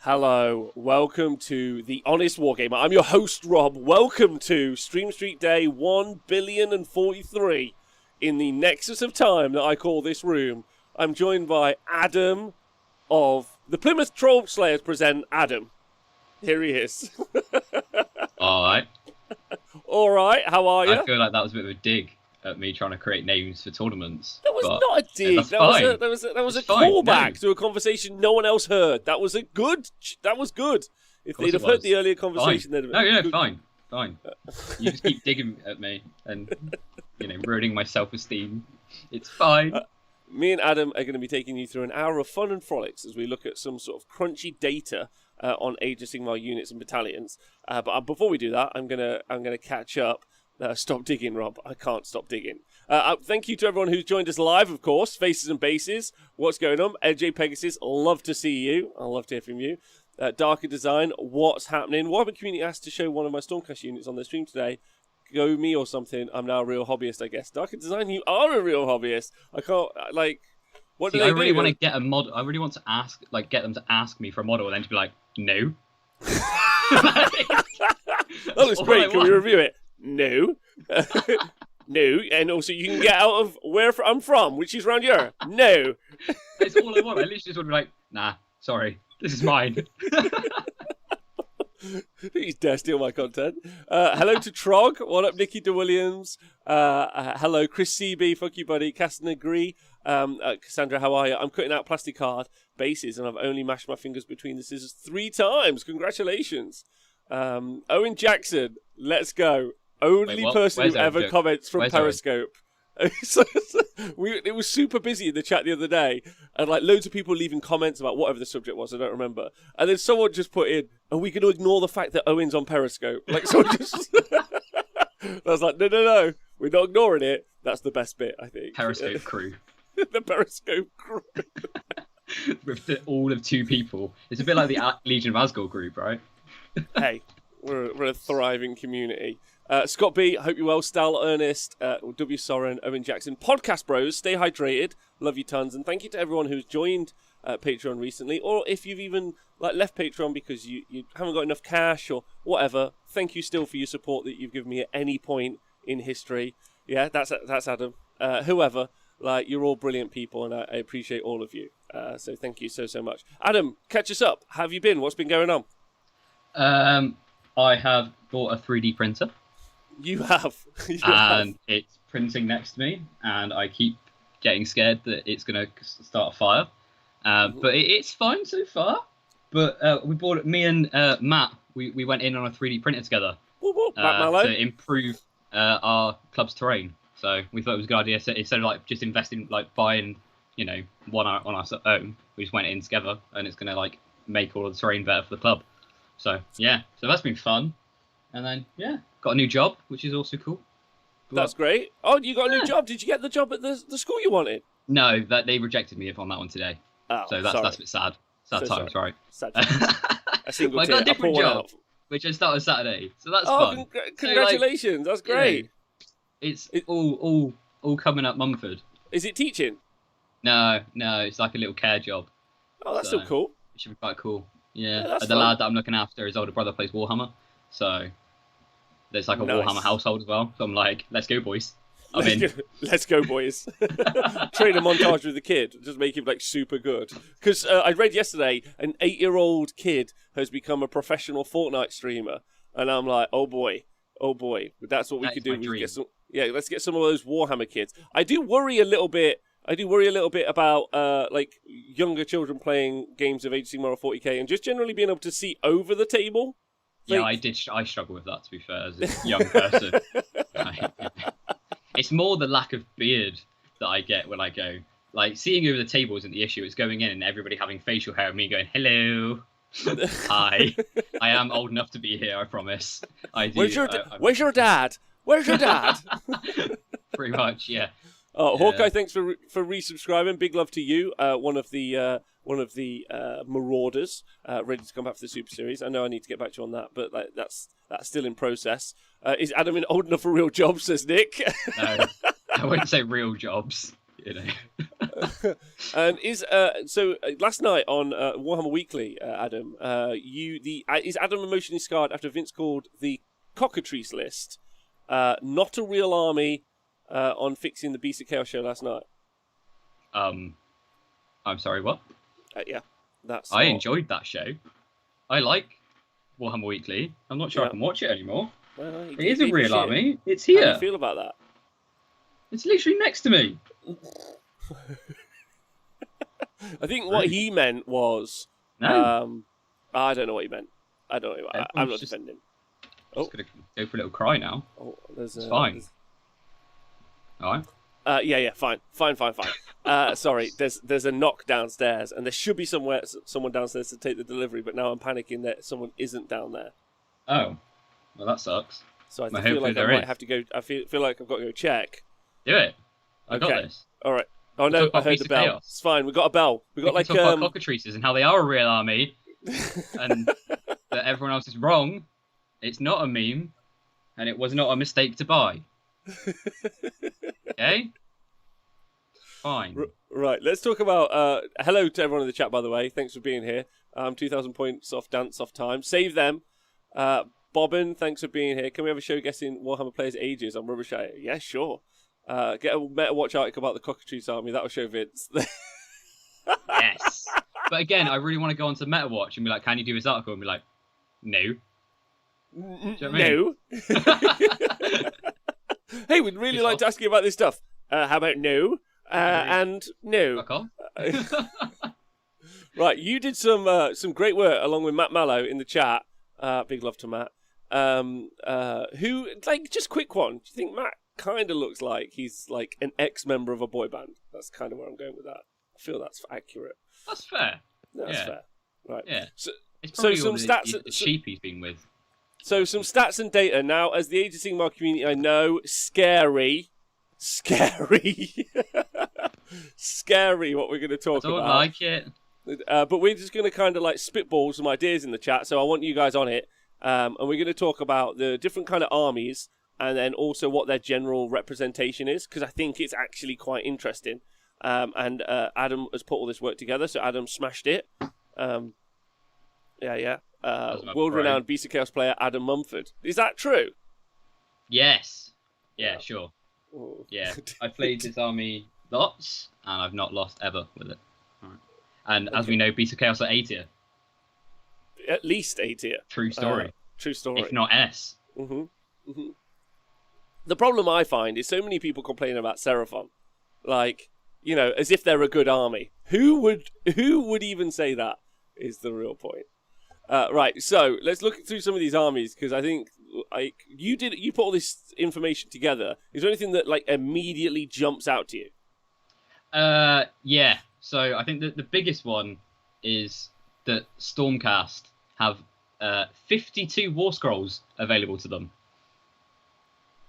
Hello, welcome to The Honest Wargamer. I'm your host, Rob. Welcome to Stream Street Day 1,043,000,043 in the nexus of time that I call this room. I'm joined by Adam of the Plymouth Troll Slayers present Adam. Here he is. Alright. Alright, how are you? I feel like that was a bit of a dig at me trying to create names for tournaments. That was not a dig. That's That was a fine. callback No. to a conversation no one else heard. That was good. If they'd have heard the earlier conversation, they'd have No, fine. You just keep digging at me and, ruining my self-esteem. It's fine. Me and Adam are going to be taking you through an hour of fun and frolics as we look at some sort of crunchy data on Age of Sigmar units and battalions. But before we do that, I'm gonna catch up. Stop digging, Rob. I can't stop digging. Thank you to everyone who's joined us live, of course. Faces and Bases. What's going on? LJ Pegasus, love to see you. I'll love to hear from you. Darker Design, what's happening? Wargamer community asked to show one of my Stormcast units on their stream today. Go me or something. I'm now a real hobbyist, I guess. Darker Design, you are a real hobbyist. I can't, what do they do? I really want to get a mod. I really want to get them to ask me for a model and then to be like, no. Oh, it's great. Can we review it? No. No. And also, you can get out of where I'm from, which is around here. No. That's all I want. I literally just want to be like, nah, sorry. This is mine. Please dare steal my content. Hello to Trog. What up, Nikki DeWilliams? Hello, Chris CB. Fuck you, buddy. Castan Agree. Cassandra, how are you? I'm cutting out plastic card bases, and I've only mashed my fingers between the scissors 3 times. Congratulations. Owen Jackson, let's go. Only person who ever comments from Periscope. It was super busy in the chat the other day, and loads of people leaving comments about whatever the subject was. I don't remember. And then someone just put in, "Are we going to ignore the fact that Owen's on Periscope?" Someone just. I was like, no, we're not ignoring it. That's the best bit, I think. Periscope crew. The Periscope crew. With all of 2 people. It's a bit like the Legion of Asgore group, right? Hey, we're a thriving community. Scott B, hope you're well. Stal Ernest, W Soren, Owen Jackson, Podcast Bros, stay hydrated, love you tons, and thank you to everyone who's joined Patreon recently, or if you've even left Patreon because you haven't got enough cash or whatever. Thank you still for your support that you've given me at any point in history. Yeah, that's Adam. Whoever, you're all brilliant people, and I appreciate all of you. So thank you so much. Adam, catch us up. How have you been? What's been going on? I have bought a 3D printer. You have. And it's printing next to me, and I keep getting scared that it's going to start a fire. But it's fine so far. But we bought it, me and Matt, we went in on a 3D printer together to improve our club's terrain. So we thought it was a good idea. So instead of just investing, buying, one on our own, we just went in together, and it's going to make all of the terrain better for the club. So yeah, so that's been fun. And then got a new job, which is also cool. That's great. Oh, you got a new job. Did you get the job at the school you wanted? No, that they rejected me on that one today. Oh, so that's a bit sad. Sad times, right? Sad times. A single I got a different job, which I started Saturday. So that's fun. Congratulations. That's great. It's all coming up Mumford. Is it teaching? No, it's like a little care job. Oh, that's still cool. It should be quite cool. Yeah, that's the lad that I'm looking after, his older brother plays Warhammer, so there's a Warhammer household as well. So I'm like, let's go, boys. Let's go, boys. Trainer montage with the kid, just make him super good. Because I read yesterday, an 8-year-old kid has become a professional Fortnite streamer, and I'm like, oh boy, that's what we could do. Let's get some of those Warhammer kids. I do worry a little bit about younger children playing games of Age of Sigmar or 40k and just generally being able to see over the table. Yeah, I struggle with that, to be fair, as a young person. It's more the lack of beard that I get when I go. Seeing over the table isn't the issue. It's going in and everybody having facial hair and me going, hello. Hi. I am old enough to be here, I promise. I do. Where's your dad? Where's your dad? Pretty much, yeah. Hawkeye, thanks for resubscribing. Big love to you. One of the Marauders, ready to come back for the Super Series. I know I need to get back to you on that, but that's still in process. Is Adam old enough for real jobs? Says Nick. No, I wouldn't say real jobs. And last night on Warhammer Weekly, Adam, is Adam emotionally scarred after Vince called the cockatrice list not a real army on fixing the Beast of Chaos show last night? I'm sorry, what? Yeah, I enjoyed that show. I like Warhammer Weekly. I'm not sure I can watch it anymore. Well, it is a real army. It's here. How do you feel about that? It's literally next to me. I think what he meant was... No. I don't know what he meant. I don't know. I'm not defending. I'm just going to go for a little cry now. Oh, it's fine. All right. Yeah, fine. Sorry, there's a knock downstairs, and there should be someone downstairs to take the delivery, but now I'm panicking that someone isn't down there. Oh, well, that sucks. So I feel like I might have to go. I feel like I've got to go check. Do it. I got this. All right. Oh no, I heard the bell. Chaos. It's fine. We got a bell. We got talk about cockatrices and how they are a real army, and that everyone else is wrong. It's not a meme, and it was not a mistake to buy. Okay. Fine. Right. Let's talk about. Hello to everyone in the chat, by the way. Thanks for being here. 2,000 points off dance off time. Save them. Bobbin, thanks for being here. Can we have a show guessing Warhammer players' ages on Rubbish Hour? Yeah, sure. Get a Meta Watch article about the Cockatrice army. That'll show Vince. Yes. But again, I really want to go onto Meta Watch and be like, can you do this article? And be like, no. Do you know what I mean? Hey, we'd really like to ask you about this stuff. How about no? And no. Fuck off. Right, you did some great work along with Matt Mallow in the chat. Big love to Matt. Who, like, just quick one. Do you think Matt kind of looks like he's like an ex-member of a boy band? That's kind of where I'm going with that. I feel that's accurate. That's fair. That's fair. Right. Yeah. So some stats. The sheep he's been with. So some stats and data. Now, as the Age of Sigmar community, I know, scary. Scary what we're going to talk about. I don't like it. But we're just going to kind of like spitball some ideas in the chat, so I want you guys on it. And we're going to talk about the different kind of armies, and then also what their general representation is, because I think it's actually quite interesting. And Adam has put all this work together, so Adam smashed it. World-renowned Beast of Chaos player Adam Mumford. Is that true? Yes. Yeah, sure. Ooh. Yeah, I played this army lots, and I've not lost ever with it. Right. And as we know, Beast of Chaos are A tier. At least A tier. True story. True story. If not S. Mm-hmm. Mm-hmm. The problem I find is so many people complain about Seraphon. Like, you know, as if they're a good army. Who would even say that is the real point. Right, so let's look through some of these armies, because I think like you put all this information together. Is there anything that like immediately jumps out to you? Yeah. So I think that the biggest one is that Stormcast have 52 War Scrolls available to them.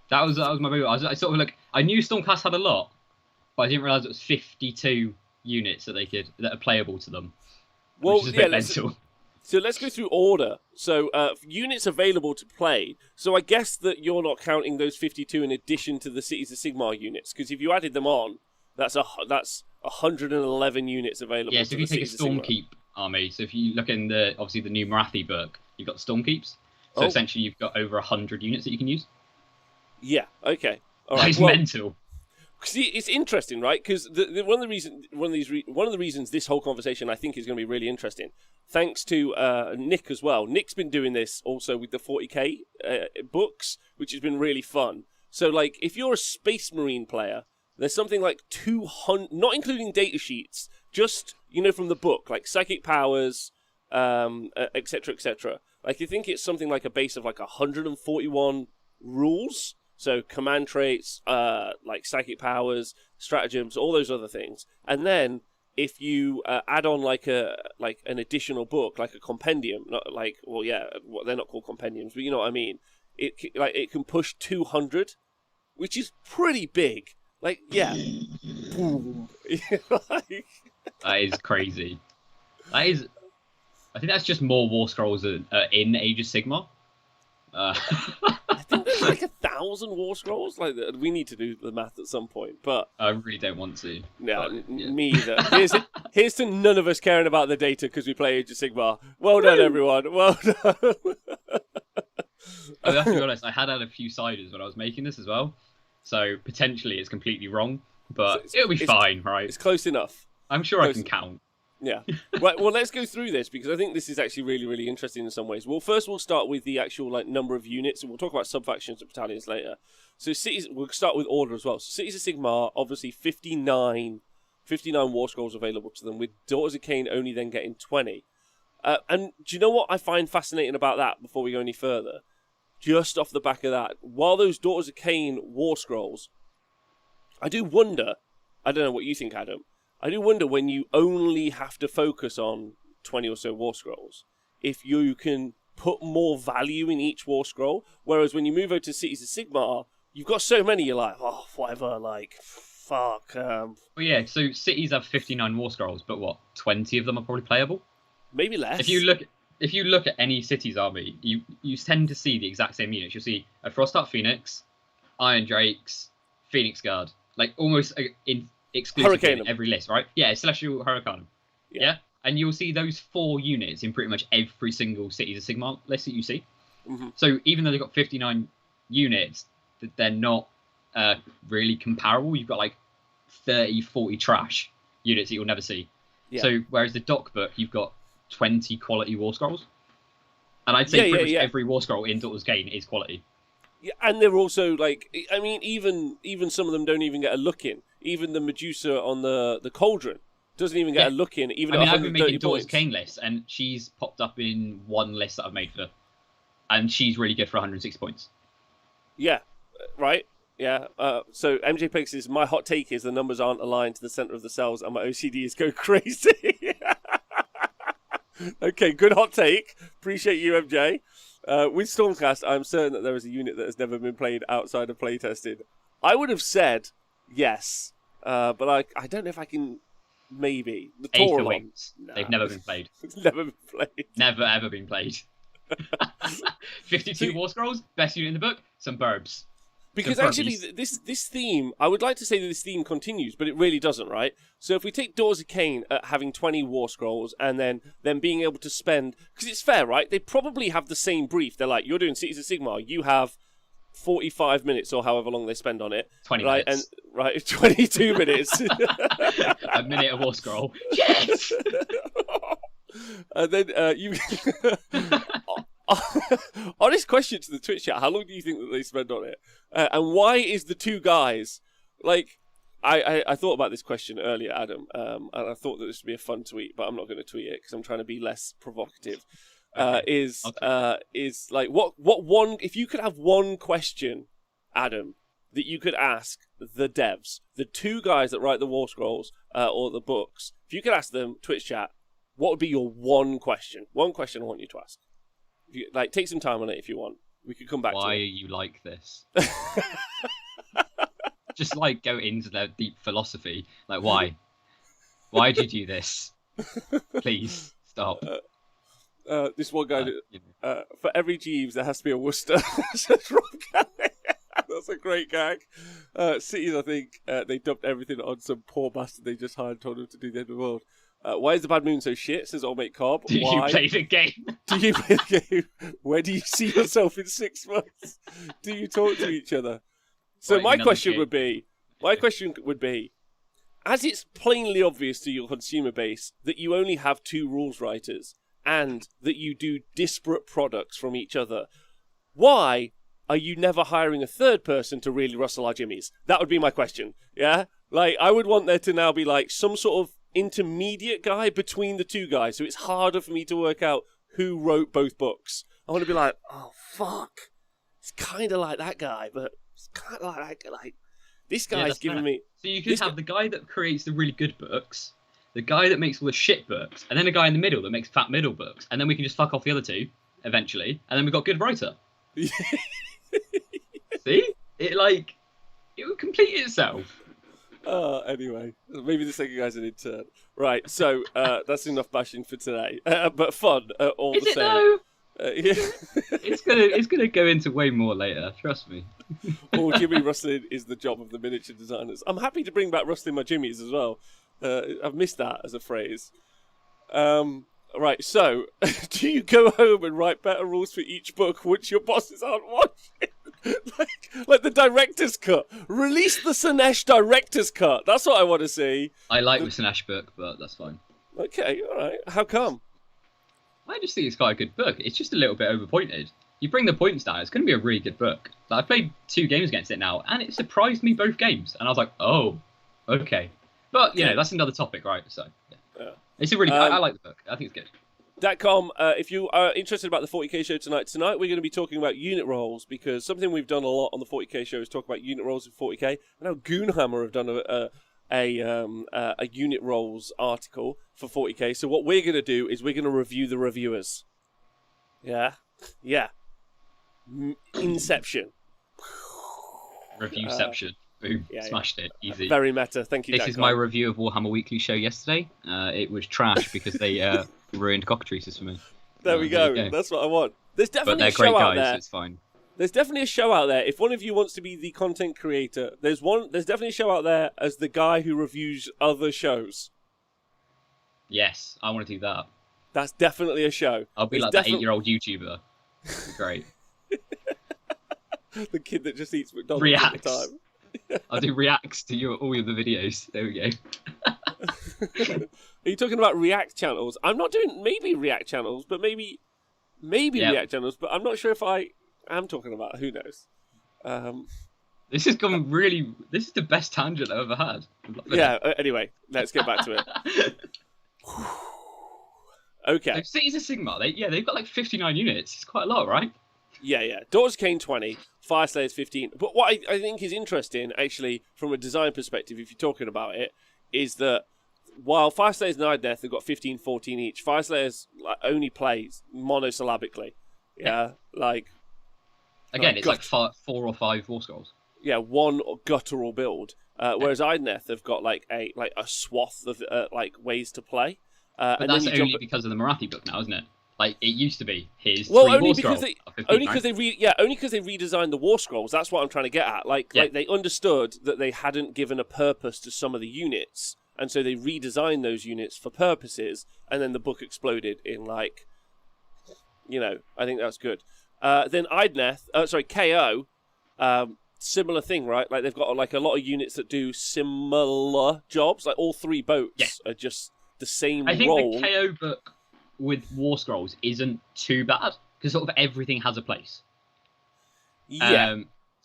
That was my big one. I sort of like, I knew Stormcast had a lot, but I didn't realise it was 52 units that are playable to them. Well, which is a bit mental. So let's go through order. So units available to play. So I guess that you're not counting those 52 in addition to the Cities of Sigmar units, because if you added them on, that's 111 units available. Yeah, so if you take a Stormkeep army, so if you look in obviously the new Marathi book, you've got Stormkeeps. So essentially you've got over 100 units that you can use. Yeah, okay. All right. That's mental. See, it's interesting, right? Because one of the reasons this whole conversation I think is going to be really interesting, thanks to Nick as well. Nick's been doing this also with the 40k books, which has been really fun. So, like, if you're a Space Marine player, there's something like 200, not including data sheets, just, you know, from the book, like psychic powers, etc., etc. Like, you think it's something like a base of like 141 rules. So command traits, like psychic powers, stratagems, all those other things. And then if you add on like an additional book, like a compendium, not like, well, yeah, they're not called compendiums, but you know what I mean. It can push 200, which is pretty big. Like, yeah. That is crazy. I think that's just more War Scrolls in Age of Sigmar. I think there's like 1,000 war scrolls. Like, we need to do the math at some point, but I really don't want to. no, me either. Here's to none of us caring about the data because we play Age of Sigmar. Well done, everyone. Well done. I have to be honest. I had a few siders when I was making this as well, so potentially it's completely wrong, but it'll be fine, right? It's close enough. I'm sure I can count. Yeah. Right. Well, let's go through this because I think this is actually really, really interesting in some ways. Well, first we'll start with the actual number of units, and we'll talk about sub-factions and battalions later. So cities, we'll start with order as well. So Cities of Sigmar, obviously 59 war scrolls available to them, with Daughters of Cain only then getting 20. And do you know what I find fascinating about that? Before we go any further, just off the back of that, while those Daughters of Cain war scrolls, I do wonder. I don't know what you think, Adam. I do wonder when you only have to focus on 20 or so war scrolls, if you can put more value in each war scroll, whereas when you move over to Cities of Sigmar, you've got so many, you're like, oh, whatever, like, fuck. Well, yeah, so cities have 59 war scrolls, but what, 20 of them are probably playable? Maybe less. If you look at any city's army, you tend to see the exact same units. You'll see a Frostart Phoenix, Iron Drakes, Phoenix Guard, like almost exclusively in every list, right? Yeah, Celestial Hurricane. Yeah. And you'll see those 4 units in pretty much every single Cities of Sigmar list that you see. Mm-hmm. So even though they've got 59 units, they're not really comparable. You've got like 30, 40 trash units that you'll never see. Yeah. So whereas the doc book, you've got 20 quality war scrolls. And I'd say pretty much every war scroll in Daughters of Cain is quality. Yeah, and they're also like, I mean, even some of them don't even get a look in. Even the Medusa on the Cauldron doesn't even get a look in. Even I've been making Daughters of Cain lists, and she's popped up in one list that I've made for her, and she's really good for 160 points. Yeah, right. Yeah. So MJ Pig says, my hot take is the numbers aren't aligned to the center of the cells, and my OCD is go crazy. Okay, good hot take. Appreciate you, MJ. With Stormcast, I'm certain that there is a unit that has never been played outside of playtesting. I would have said yes, but I don't know if I can. Maybe the Aether Wings. Nah. They've never been played. Never been played. Never ever been played. 52 war scrolls, best unit in the book. Some burbs. Because actually, this theme, I would like to say that this theme continues, but it really doesn't, right? So if we take Daughters of Cain at having 20 war scrolls and then being able to spend, because it's fair, right? They probably have the same brief. They're like, you're doing Cities of Sigmar, you have 45 minutes or however long they spend on it. 20 right? minutes. And, right, 22 minutes. A minute a war scroll. Yes! And then you... Honest question to the Twitch chat, how long do you think that they spend on it? And why is the 2 guys... Like, I thought about this question earlier, Adam, and I thought that this would be a fun tweet, but I'm not going to tweet it because I'm trying to be less provocative. Is like what one, if you could have one question, Adam, that you could ask the devs, the 2 guys that write the war scrolls or the books, if you could ask them, Twitch chat, what would be your one question? One question I want you to ask. If you, like, take some time on it if you want. We could come back to it. Why are you like this? Just like go into their deep philosophy. Like, why? Why did you do this? Please stop. This one guy, for every Jeeves, there has to be a Worcester. Says Rob Kelly. That's a great gag. Cities, I think, they dumped everything on some poor bastard they just hired and told him to do the end of the world. Why is the Bad Moon so shit? Says Old Mate Cobb. Do you play the game? Do you play the game? Where do you see yourself in 6 months? Do you talk to each other? So my question would be, as it's plainly obvious to your consumer base that you only have 2 rules writers and that you do disparate products from each other, why are you never hiring a 3rd person to really rustle our jimmies? That would be my question. Yeah? Like, I would want there to now be like some sort of intermediate guy between the 2 guys, so it's harder for me to work out who wrote both books. I want to be like, oh fuck, it's kind of like that guy, but it's kind of like that guy. Like, this guy's giving me. So you could have the guy that creates the really good books, the guy that makes all the shit books, and then a guy in the middle that makes fat middle books, and then we can just fuck off the other 2 eventually, and then we've got good writer. See, it would complete itself. Anyway, maybe the second guy's an intern. Right, so that's enough bashing for today. But fun, all the same. Though? Yeah. It's gonna go into way more later. Trust me. Or Jimmy rustling is the job of the miniature designers. I'm happy to bring back rustling my jimmies as well. I've missed that as a phrase. Right, so do you go home and write better rules for each book which your bosses aren't watching? like the director's cut. Release the Sinesh director's cut. That's what I want to see. I like the Sinesh book, but that's fine. Okay, all right. How come? I just think it's quite a good book. It's just a little bit overpointed. You bring the points down, it's going to be a really good book. Like, I've played 2 games against it now, and it surprised me both games. And I was like, oh, okay. But, you know, that's another topic, right? So, yeah. It's a really I like the book. I think it's good. Datcom, if you are interested about the 40k show tonight we're going to be talking about unit roles, because something we've done a lot on the 40k show is talk about unit roles in 40k. I know Goonhammer have done a unit roles article for 40k. So what we're going to do is we're going to review the reviewers. Yeah. Inception. Reviewception. Boom. Yeah, smashed it. Easy. Very meta. Thank you, This is my review of Warhammer Weekly show yesterday. It was trash because they ruined cockatrices for me. There we go. That's what I want. There's definitely but they're a show great guys, out there. So it's fine. There's definitely a show out there. If one of you wants to be the content creator, there's definitely a show out there as the guy who reviews other shows. Yes, I want to do that. That's definitely a show. I'll be like that 8-year-old YouTuber. Great. The kid that just eats McDonald's Reacts. all the time. I'll do reacts to all of the videos. There we go. Are you talking about React channels? I'm not doing maybe React channels, but maybe React channels, but I'm not sure if I am talking about. Who knows? This has gone really. This is the best tangent I've ever had. Yeah. Anyway, let's get back to it. Okay. Like, Cities of Sigmar. They've got like 59 units. It's quite a lot, right? Yeah. Daughters of Cain 20, Fyreslayers 15. But what I think is interesting, actually, from a design perspective, if you're talking about it, is that while Fyreslayers and Idneth have got 15, 14 each, Fyreslayers only plays monosyllabically. Yeah, Again, it's like 4 or 5 war scrolls. Yeah, one guttural build. Whereas Idneth have got like a swath of ways to play. But and that's then only because of the Marathi book now, isn't it? Like, it used to be his only because they redesigned the war scrolls. That's what I'm trying to get at. Like they understood that they hadn't given a purpose to some of the units, and so they redesigned those units for purposes, and then the book exploded in I think that's good. Then Idneth, KO, similar thing, right? Like they've got like a lot of units that do similar jobs. Like all 3 boats are just the same role. I think the KO book with war scrolls isn't too bad because sort of everything has a place. Yeah.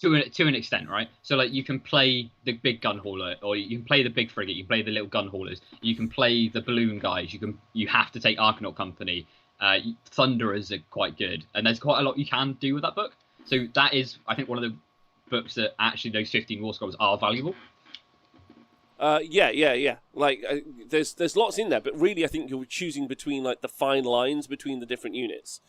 To an extent, right? So like you can play the big gun hauler, or you can play the big frigate, you can play the little gun haulers, you can play the balloon guys, you have to take Arcanaut Company. Thunderers are quite good, and there's quite a lot you can do with that book. So that is, I think, one of the books that actually those 15 war scrolls are valuable. Yeah. Like, there's lots in there, but really, I think you're choosing between like the fine lines between the different units.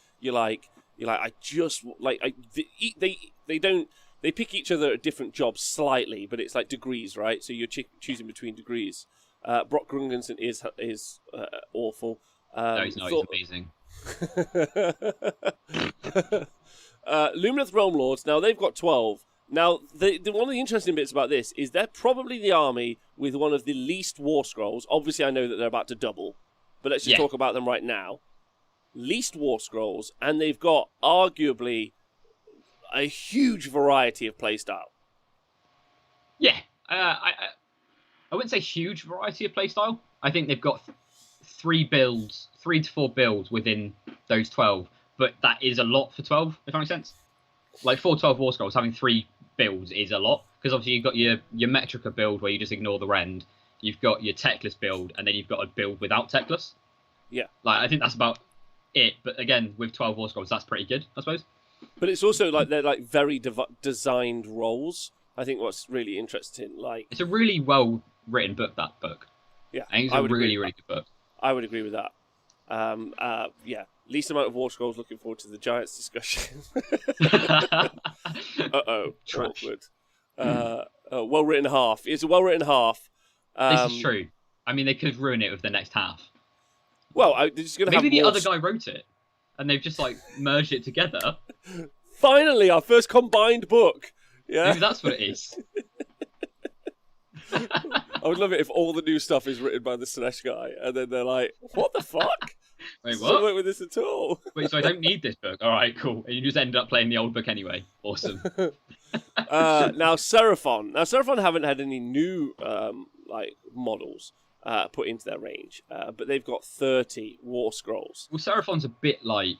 They pick each other at different jobs slightly, but it's like degrees, right? So you're choosing between degrees. Brock Grungensen is awful. No, he's not. He's amazing. Lumineth Realm Lords. Now they've got 12. Now, one of the interesting bits about this is they're probably the army with one of the least war scrolls. Obviously, I know that they're about to double, but let's just talk about them right now. Least war scrolls, and they've got arguably a huge variety of playstyle. Yeah, I wouldn't say huge variety of playstyle. I think they've got 3 to 4 builds within those 12, but that is a lot for 12, if that makes sense. Like 12 war scrolls, having 3 builds is a lot, because obviously you've got your Metrica build where you just ignore the rend, you've got your Techless build, and then you've got a build without Techless. Yeah. Like, I think that's about it, but again, with 12 war scrolls, that's pretty good, I suppose. But it's also like they're like very designed roles. I think what's really interesting, like... It's a really well-written book, that book. Yeah. I think it's a really good book. I would agree with that. Yeah. Least amount of war scrolls. Looking forward to the Giants discussion. Awkward. Well written half. It's a well written half. This is true. I mean, they could ruin it with the next half. Well, they're just going to have maybe the more... other guy wrote it. and they've just like merged it together. Finally, our first combined book. Yeah, Maybe that's what it is. I would love it if all the new stuff is written by the Slanesh guy, and then they're like, "What the fuck? Wait, Doesn't what? work with this at all." Wait, so I don't need this book. All right, cool. And you just ended up playing the old book anyway. Awesome. Now Seraphon haven't had any new models put into their range, but they've got 30 War Scrolls. Well, Seraphon's a bit like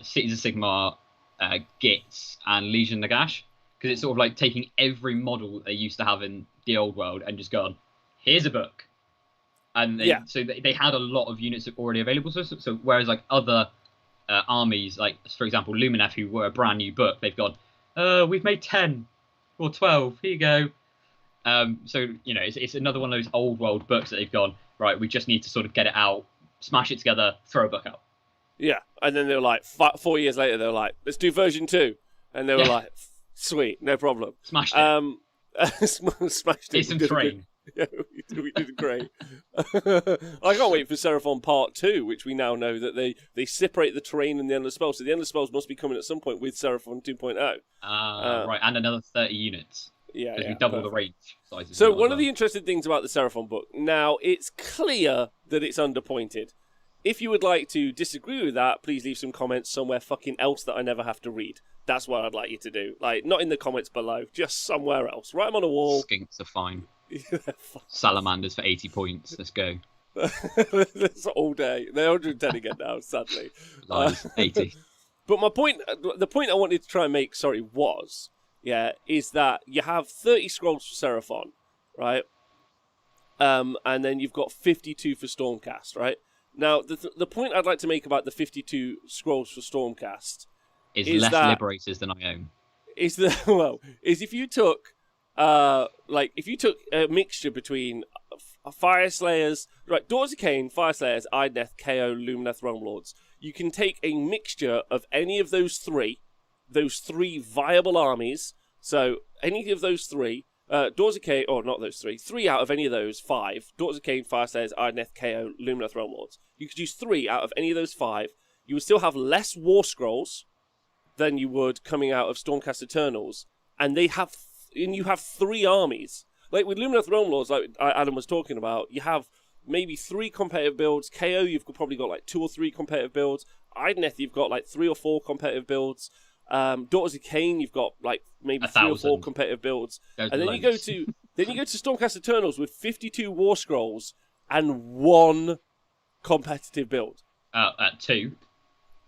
Cities of Sigmar, Gits, and Legion Nagash, because it's sort of like taking every model they used to have in the old world and just gone, here's a book. And so they had a lot of units already available. So whereas like other armies, like for example Lumineth, who were a brand new book, they've gone, we've made 10 or 12. Here you go. So you know, it's another one of those old world books that they've gone, right, we just need to sort of get it out, smash it together, throw a book out. Yeah, and then they were like, 4 years later, they were like, let's do version 2, and they were like, sweet, no problem. Smashed it. Smashed it. It's some train. Yeah, we did great. I can't wait for Seraphon Part 2, which we now know that they separate the terrain and the endless spells. So the endless spells must be coming at some point with Seraphon 2.0. Right, and another 30 units. Yeah, because we double the range sizes. So one of the interesting things about the Seraphon book, now it's clear that it's underpointed. If you would like to disagree with that, please leave some comments somewhere fucking else that I never have to read. That's what I'd like you to do. Like, not in the comments below, just somewhere else. Write them on a wall. Skinks are fine. Salamanders for 80 points. Let's go. That's all day. They're 110 again now, sadly. Lies, 80. But the point I wanted to try and make, is that you have 30 scrolls for Seraphon, right? And then you've got 52 for Stormcast, right? Now, the point I'd like to make about the 52 scrolls for Stormcast is less liberators than I own. Is if you took a mixture between Fire Slayers, right, Daughters of Cain, Fire Slayers, Idneth, KO, Lumineth, Realm Lords, you can take a mixture of any of those three viable armies. So any of those three, Daughters of Cain, or not those three out of any of those 5, Daughters of Cain, Fire Slayers, Idneth, KO, Lumineth, Realm Lords. You could use 3 out of any of those 5. You would still have less War Scrolls than you would coming out of Stormcast Eternals, and you have 3 armies. Like with Lumineth Realm Lords, like Adam was talking about, you have maybe 3 competitive builds. KO, you've probably got like 2 or 3 competitive builds. Idneth, you've got like 3 or 4 competitive builds. Daughters of Cain, you've got like maybe 3 or 4 competitive builds. And then you go to Stormcast Eternals with 52 War Scrolls and 1 competitive build. At 2.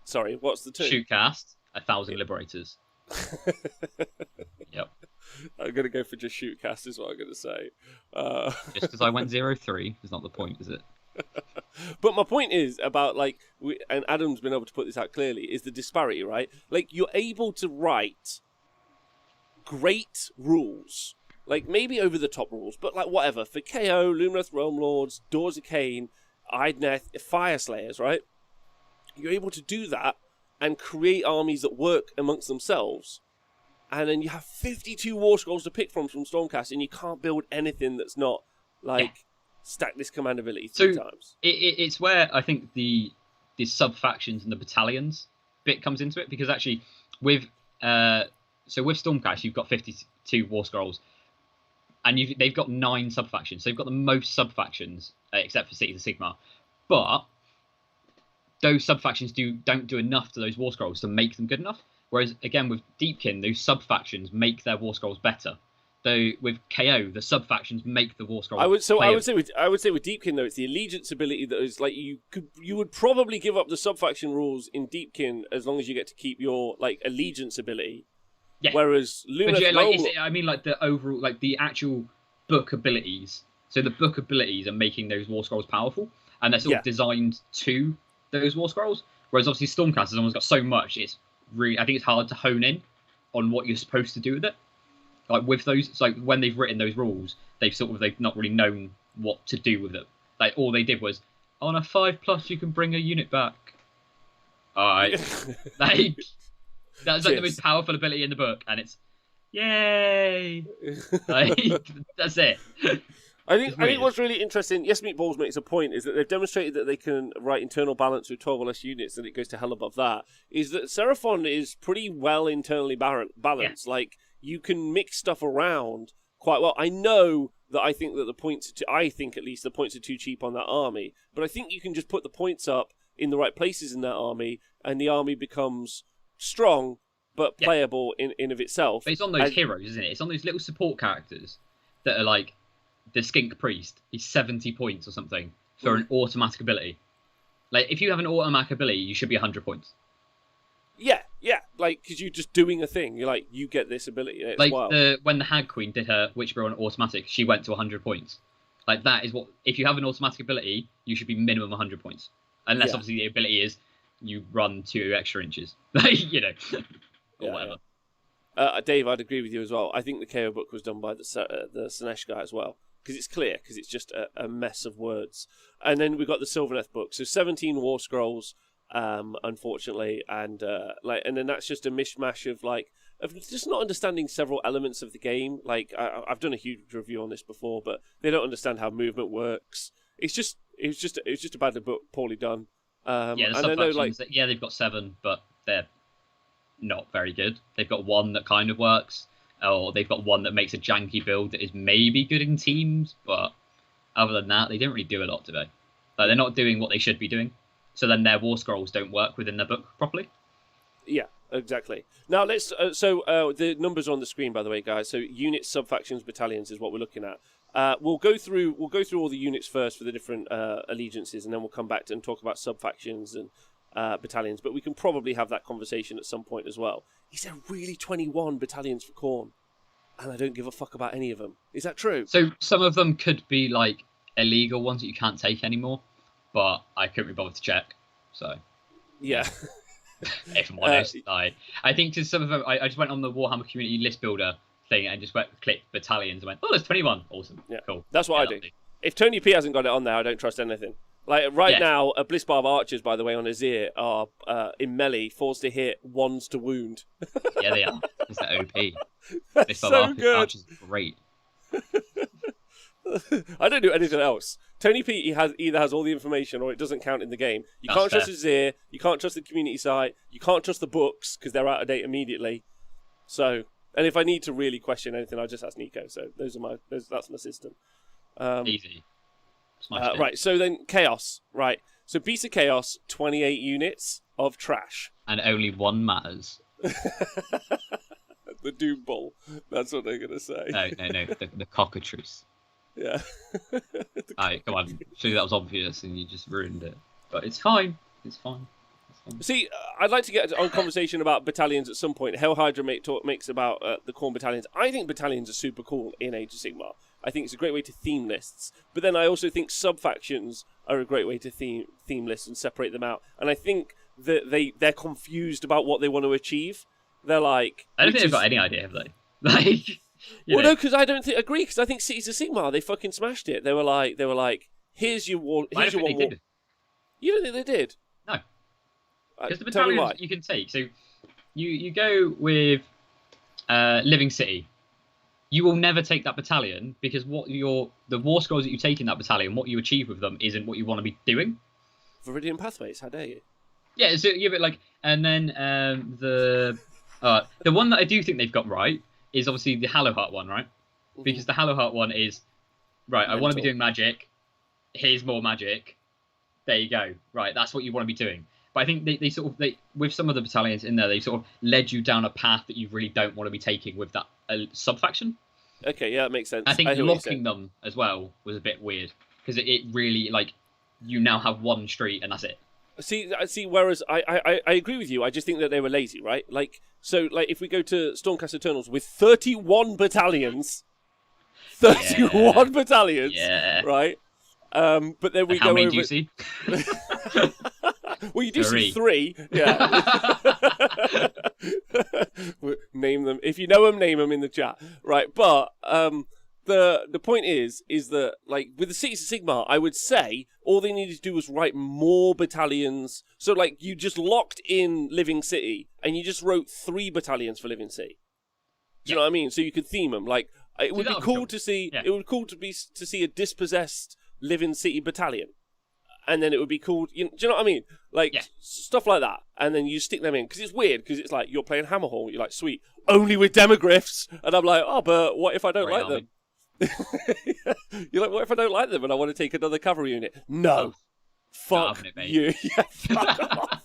Sorry, what's the 2? Shootcast, 1,000 liberators. Yep. I'm going to go for just Shootcast is what I'm going to say. Just because I went 0-3 is not the point, is it? But my point is about, like, and Adam's been able to put this out clearly, is the disparity, right? Like, you're able to write great rules, like, maybe over-the-top rules, but, like, whatever. For KO, Lumineth Realm Lords, Daughters of Cain, Idneth, Fire Slayers, right? You're able to do that and create armies that work amongst themselves. And then you have 52 War Scrolls to pick from Stormcast, and you can't build anything that's not, like, stack this command ability 3 times. It's where I think the sub-factions and the battalions bit comes into it, because actually with Stormcast, you've got 52 War Scrolls, and they've got 9 sub-factions. So they've got the most sub-factions, except for Cities of Sigmar. But those sub-factions don't do enough to those War Scrolls to make them good enough. Whereas, again, with Deepkin, those sub-factions make their War Scrolls better. Though with KO, the sub-factions make the War Scrolls I would say with Deepkin, though, it's the allegiance ability that is, like, you would probably give up the sub-faction rules in Deepkin as long as you get to keep your, like, allegiance ability. Yeah. Whereas Lumineth... I mean, like, the overall, like, the actual book abilities. So the book abilities are making those War Scrolls powerful, and they're sort of designed to those War Scrolls. Whereas, obviously, Stormcast has almost got so much, it's really, I think it's hard to hone in on what you're supposed to do with it. Like with those, it's like when they've written they've not really known what to do with it. Like all they did was, on a 5+ you can bring a unit back. Alright. Like that's like the most powerful ability in the book, and it's yay. Like that's it. I think what's really interesting, Yes Meatballs makes a point, is that they've demonstrated that they can write internal balance with 12 or less units, and it goes to hell above that. Is that Seraphon is pretty well internally balanced. Like, you can mix stuff around quite well. I know that I think that the points, I think at least the points are too cheap on that army, but I think you can just put the points up in the right places in that army, and the army becomes strong but playable in of itself. But it's on those heroes, isn't it? It's on those little support characters that are like the Skink Priest. He's 70 points or something for an automatic ability. Like, if you have an automatic ability, you should be 100 points. Yeah, like, because you're just doing a thing. You're like, you get this ability. It's like, wild. when the Hag Queen did her Witchbro on automatic, she went to 100 points. Like, that is what... If you have an automatic ability, you should be minimum 100 points. Unless, obviously, the ability is you run 2 extra inches. Like, you know, or whatever. Yeah. Dave, I'd agree with you as well. I think the KO book was done by the Sinesh guy as well. Because it's clear, because it's just a mess of words. And then we've got the Sylvaneth book. So 17 War Scrolls, unfortunately, and then that's just a mishmash of just not understanding several elements of the game. Like, I've done a huge review on this before, but they don't understand how movement works. It's just a bad book, poorly done. The sub-factions, they've got 7, but they're not very good. They've got 1 that kind of works. Or they've got 1 that makes a janky build that is maybe good in teams, but other than that, they don't really do a lot today. Like, they're not doing what they should be doing. So then their War Scrolls don't work within their book properly. Yeah, exactly. Now let's. The numbers are on the screen, by the way, guys. So units, sub-factions, battalions is what we're looking at. We'll go through all the units first for the different allegiances, and then we'll come back and talk about sub-factions and battalions. But we can probably have that conversation at some point as well. Is there really 21 battalions for Khorne? And I don't give a fuck about any of them. Is that true? So some of them could be like illegal ones that you can't take anymore, but I couldn't be bothered to check. So yeah. If I'm honest, I think to some of them, I just went on the Warhammer Community List Builder thing and just clicked battalions and went, oh, there's 21. Awesome. Yeah, cool. That's what I do. If Tony P hasn't got it on there, I don't trust anything. Like now, a Blissbarb Archers, by the way, on Azir are in melee, 4s to hit, 1s to wound. Yeah, they are. It's the OP. That's so good. Archers are great. I don't do anything else. Tony P either has all the information or it doesn't count in the game. You can't trust Azir. You can't trust the community site. You can't trust the books because they're out of date immediately. So, and if I need to really question anything, I just ask Nico. So that's my system. Easy. Right, so then Chaos. Right, so Beast of Chaos, 28 units of trash. And only 1 matters. The Doom Bull. That's what they're going to say. No. The cockatrice. Yeah. Alright, come on. Surely that was obvious and you just ruined it. But it's fine. It's fine. See, I'd like to get on conversation about battalions at some point. Hell Hydra makes about the Khorne battalions. I think battalions are super cool in Age of Sigmar. I think it's a great way to theme lists. But then I also think sub-factions are a great way to theme lists and separate them out. And I think that they're confused about what they want to achieve. They're like... I don't think they've got any idea, have they? Like... No, because I don't agree, because I think Cities of Sigmar, they fucking smashed it. They were like, here's your war... Here's your one war. You don't think they did? No. Because the battalions you can take, so you go with Living City. You will never take that battalion because the war scrolls that you take in that battalion, what you achieve with them, isn't what you want to be doing. Viridian Pathways, how dare you? Yeah, so you have it like, and then the one that I do think they've got right is obviously the Hallowheart one, right? Mm-hmm. Because the Hallowheart one is right. Mental. I want to be doing magic. Here's more magic. There you go. Right, that's what you want to be doing. But I think they sort of with some of the battalions in there, they sort of led you down a path that you really don't want to be taking with that sub-faction. Okay, yeah, that makes sense. I think locking them as well was a bit weird because it really you now have one street and that's it. See. Whereas I agree with you. I just think that they were lazy, right? If we go to Stormcast Eternals with 31 battalions, battalions, right? But then we go over. How many do you see? Well, you do see 3. Yeah. Name them. If you know them, name them in the chat. Right. But the point is that, like, with the Cities of Sigmar, I would say all they needed to do was write more battalions. So, like, you just locked in Living City and you just wrote 3 battalions for Living City. Do you know what I mean? So you could theme them. Like, It would be cool to see. Yeah. It would be cool to see a dispossessed living city battalion, and then it would be cool. Do you know what I mean? Like stuff like that, and then you stick them in because it's weird because it's like you're playing Hammerhall. You're like, sweet, only with demogryphs, and I'm like, oh, but what if I don't like them? You're like, what if I don't like them and I want to take another cavalry unit? No, fuck you. Yeah, fuck off.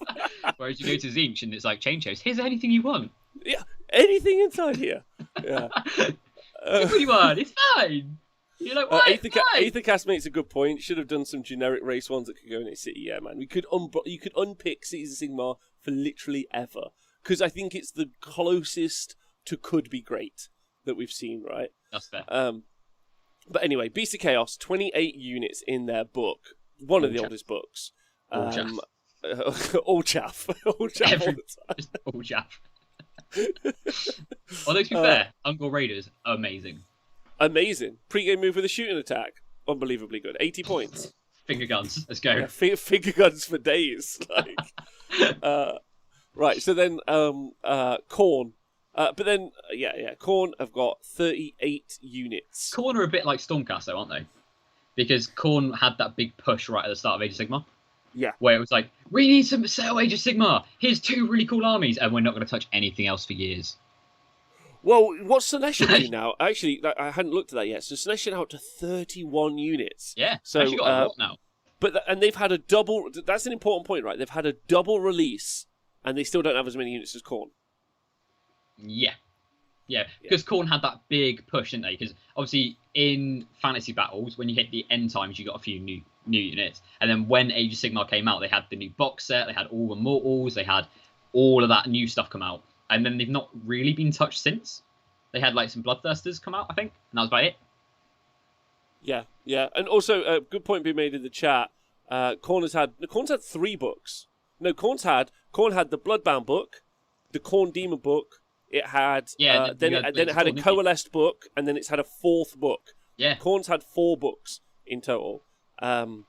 Whereas you go to Zinch and it's like chain chase. Here's anything you want. Yeah, anything inside here. Yeah. What you want? It's fine. You're like, why? Aethercast makes a good point. Should have done some generic race ones that could go in a city. Yeah, man. You could unpick Cities of Sigmar for literally ever because I think it's the closest to could be great that we've seen. Right. That's fair. But anyway, Beast of Chaos, 28 units in their book. One of the oldest books. All chaff. All chaff. All chaff all the time. Just all chaff. Although to be fair, Ungol Raiders, amazing. Amazing. Pre-game move with a shooting attack. Unbelievably good. 80 points. Finger guns. Let's go. Yeah, finger guns for days. Right, so then Khorne. But then, Khorne have got 38 units. Khorne are a bit like Stormcast, though, aren't they? Because Khorne had that big push right at the start of Age of Sigmar. Yeah. Where it was like, we need to sell Age of Sigmar. Here's 2 really cool armies, and we're not going to touch anything else for years. Well, what's Sinesh do now? Actually, I hadn't looked at that yet. So Sinesh out to 31 units. Yeah, so actually got a lot now. And they've had a double... That's an important point, right? They've had a double release, and they still don't have as many units as Khorne. Yeah, because Khorne had that big push, didn't they? Because obviously in fantasy battles, when you hit the end times, you got a few new units. And then when Age of Sigmar came out, they had the new box set, they had all the Mortals, they had all of that new stuff come out. And then they've not really been touched since. They had like some Bloodthirsters come out, I think, and that was about it. Yeah. And also, a good point being made in the chat. Khorne's had 3 books. No, Khorne had the Bloodbound book, the Khorne Demon book. It had then it had a coalesced book, and then it's had a 4th book. Yeah, Khorne's had 4 books in total, and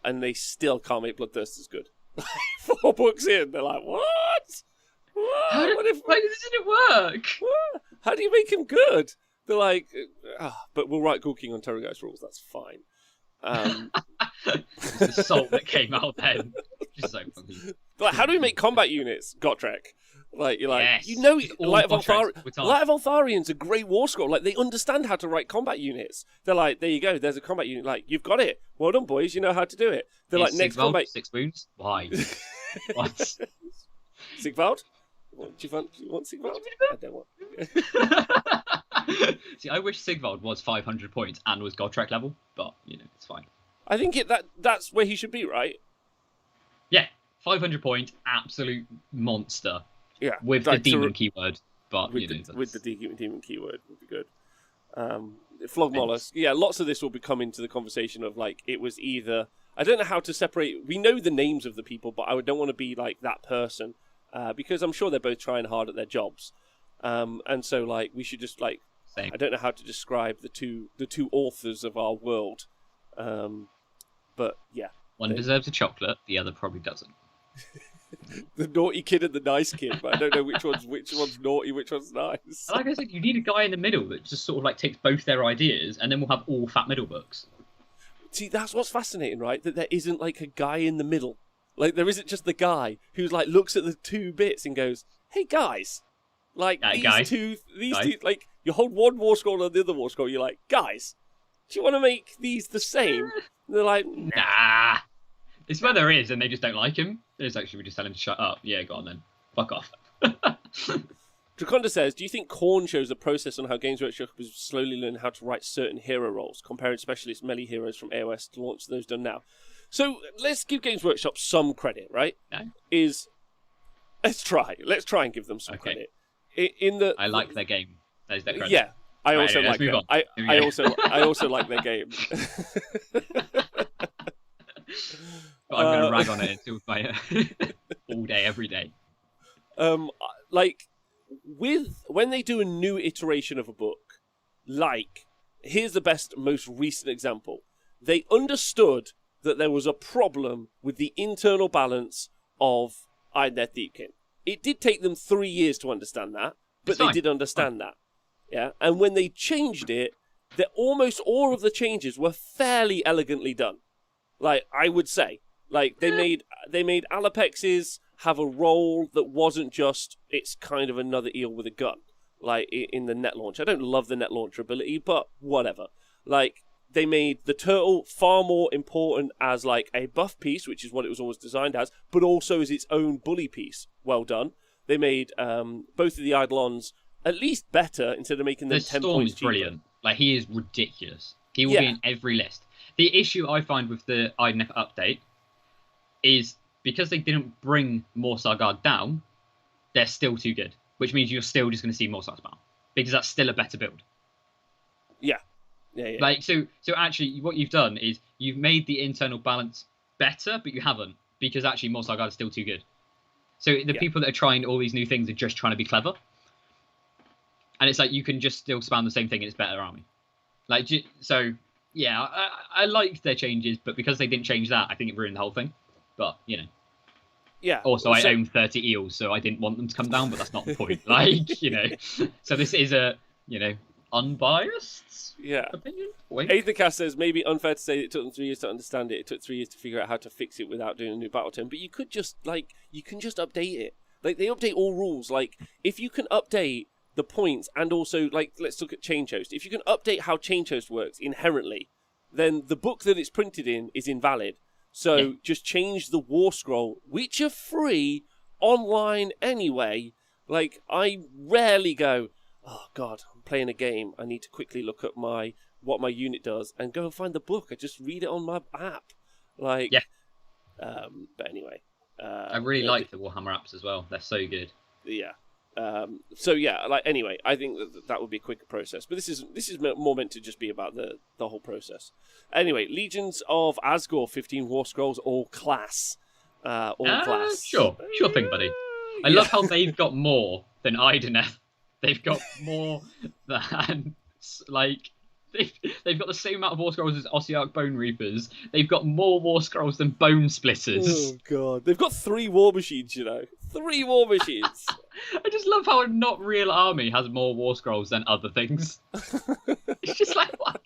they still can't make Bloodthirsters good. 4 books in, they're like, what? Why doesn't it work? What? How do you make him good? They're like, but we'll write Ghoul King on Terrorgeist rules. That's fine. The salt that came out then, just so funny. Like, how do we make combat units? Gotrek. Like you're like, yes. Light of Altharian's a great war scroll. Like they understand how to write combat units. They're like, there you go. There's a combat unit. Like you've got it. Well done, boys. You know how to do it. They're like, next combat. 6 wounds. Why? What? Sigvald? Do you want Sigvald? I don't want. See, I wish Sigvald was 500 points and was Godtrek level, but it's fine. I think that's where he should be, right? Yeah, 500 points, absolute monster. Yeah, with the demon keyword, but with the demon keyword would be good. Flog Mollusk, yeah, lots of this will come into the conversation of like it was either I don't know how to separate. We know the names of the people, but I don't want to be like that person because I'm sure they're both trying hard at their jobs, and so like we should just like I don't know how to describe the two authors of our world, but yeah, one deserves a chocolate, the other probably doesn't. The naughty kid and the nice kid, but I don't know which one's naughty, which one's nice. Like I said, you need a guy in the middle that just sort of like takes both their ideas, and then we'll have all fat middle books. See, that's what's fascinating, right? That there isn't like a guy in the middle. Like there isn't just the guy who's like looks at the 2 bits and goes, "Hey guys, like these two, like you hold one war scroll and the other war scroll. You're like, guys, do you want to make these the same?" And they're like, nah. It's where there is, and they just don't like him. It's actually we just tell him to shut up. Yeah, go on then. Fuck off. Draconda says, do you think Khorne shows a process on how Games Workshop is slowly learning how to write certain hero roles, comparing specialist melee heroes from AOS to launch those done now? So let's give Games Workshop some credit, right? Yeah. Let's try and give them some credit. I like their game. There's their credit. Yeah, I also like them. I also like their game. But I'm going to rag on it until all day, every day. Like when they do a new iteration of a book, like here's the most recent example. They understood that there was a problem with the internal balance of Iron Death Deepkin. It did take them 3 years to understand that, but they did understand that. Yeah, and when they changed it, that almost all of the changes were fairly elegantly done. Like, I would say, like they made Alapexes have a role that wasn't just it's kind of another eel with a gun, like in the net launch. I don't love the net launcher ability, but whatever. Like, they made the turtle far more important as like a buff piece, which is what it was always designed as, but also as its own bully piece. Well done. They made both of the Eidolons at least better instead of making them 10 points cheaper. Brilliant. Like, he is ridiculous. He will be in every list. The issue I find with the Eidolon update is because they didn't bring Morsar Guard down, they're still too good, which means you're still just going to see Morsar spawn because that's still a better build. Yeah. Like, so actually, what you've done is you've made the internal balance better, but you haven't, because actually Morsar Guard is still too good. So the people that are trying all these new things are just trying to be clever. And it's like, you can just still spam the same thing and it's better army. Like, so, yeah, I liked their changes, but because they didn't change that, I think it ruined the whole thing. But, you know. Yeah. Also, I own 30 eels, so I didn't want them to come down, but that's not the point. Like, you know. So this is a, you know, unbiased opinion. Aethercast says, maybe unfair to say it took them 3 years to understand it. It took 3 years to figure out how to fix it without doing a new battle turn. But you could just, like, you can just update it. Like, they update all rules. Like, if you can update the points and also, like, let's look at Change Host. If you can update how Change Host works inherently, then the book that it's printed in is invalid. So just change the War Scroll, which are free online anyway. Like, I rarely go, oh God, I'm playing a game. I need to quickly look at what my unit does and go and find the book. I just read it on my app. Like, but anyway. I really like the Warhammer apps as well. They're so good. Yeah. So yeah, like, anyway, I think that would be a quicker process. But this is more meant to just be about the whole process. Anyway, Legions of Asgore, 15 War Scrolls, all class. Class. Sure thing, buddy. I love how they've got more than Ideneth. They've got more than, like, they've got the same amount of War Scrolls as Ossiarch Bone Reapers. They've got more War Scrolls than Bone Splitters. Oh, God. They've got 3 War Machines, you know. 3 War Machines. I just love how a not real army has more War Scrolls than other things. It's just like, what?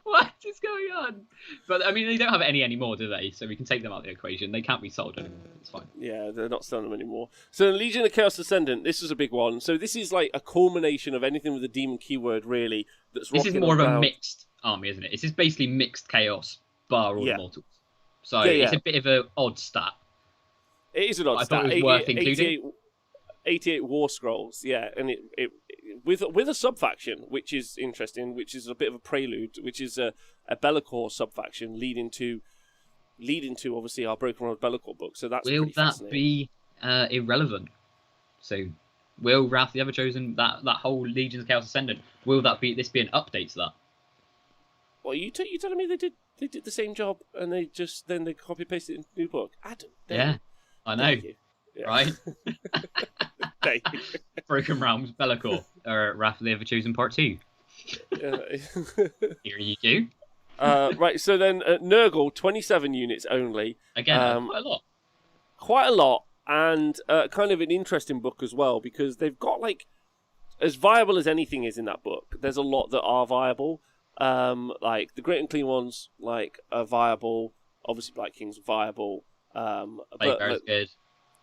What is going on? But, I mean, they don't have any anymore, do they? So we can take them out of the equation. They can't be sold anymore. It's fine. Yeah, they're not selling them anymore. So Legion of Chaos Ascendant, this is a big one. So this is like a culmination of anything with the demon keyword, really. This is more of a mixed army, isn't it? This is basically mixed chaos, bar all the mortals. So it's a bit of an odd stat. It is an odd stat. I thought it was worth including. 88 War Scrolls, yeah, and it with a sub-faction, which is interesting, which is a bit of a prelude, which is a Be'lakor sub-faction leading to obviously our Broken Road Be'lakor book. So that's will that be irrelevant? So will Wrath the Everchosen, that whole Legions of Chaos Ascendant, will this be an update to that? Well, you telling me they did the same job and they copy pasted it into the new book? Adam, I know. Yeah. Right? Broken Realms, Be'lakor, or Wrath of the Everchosen Part 2. Here you go. Right, so then Nurgle, 27 units only. Again, quite a lot, and kind of an interesting book as well, because they've got, like, as viable as anything is in that book, there's a lot that are viable. Like, the Great and Clean ones, like, are viable. Obviously, Black King's viable. Plaguebearer's good.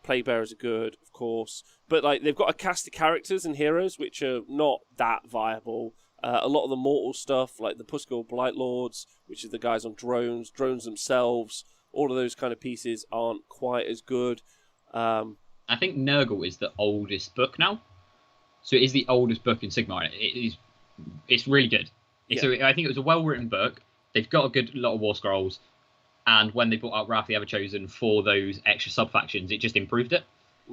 Plaguebearers are good, of course. But, like, they've got a cast of characters and heroes which are not that viable. A lot of the mortal stuff, like the Puskul Blight Lords, which are the guys on drones themselves, all of those kind of pieces aren't quite as good. I think Nurgle is the oldest book now. So it is the oldest book in Sigmar. It's really good. I think it was a well-written book. They've got a good lot of War Scrolls. And when they brought out Wrath the Everchosen for those extra sub-factions, it just improved it.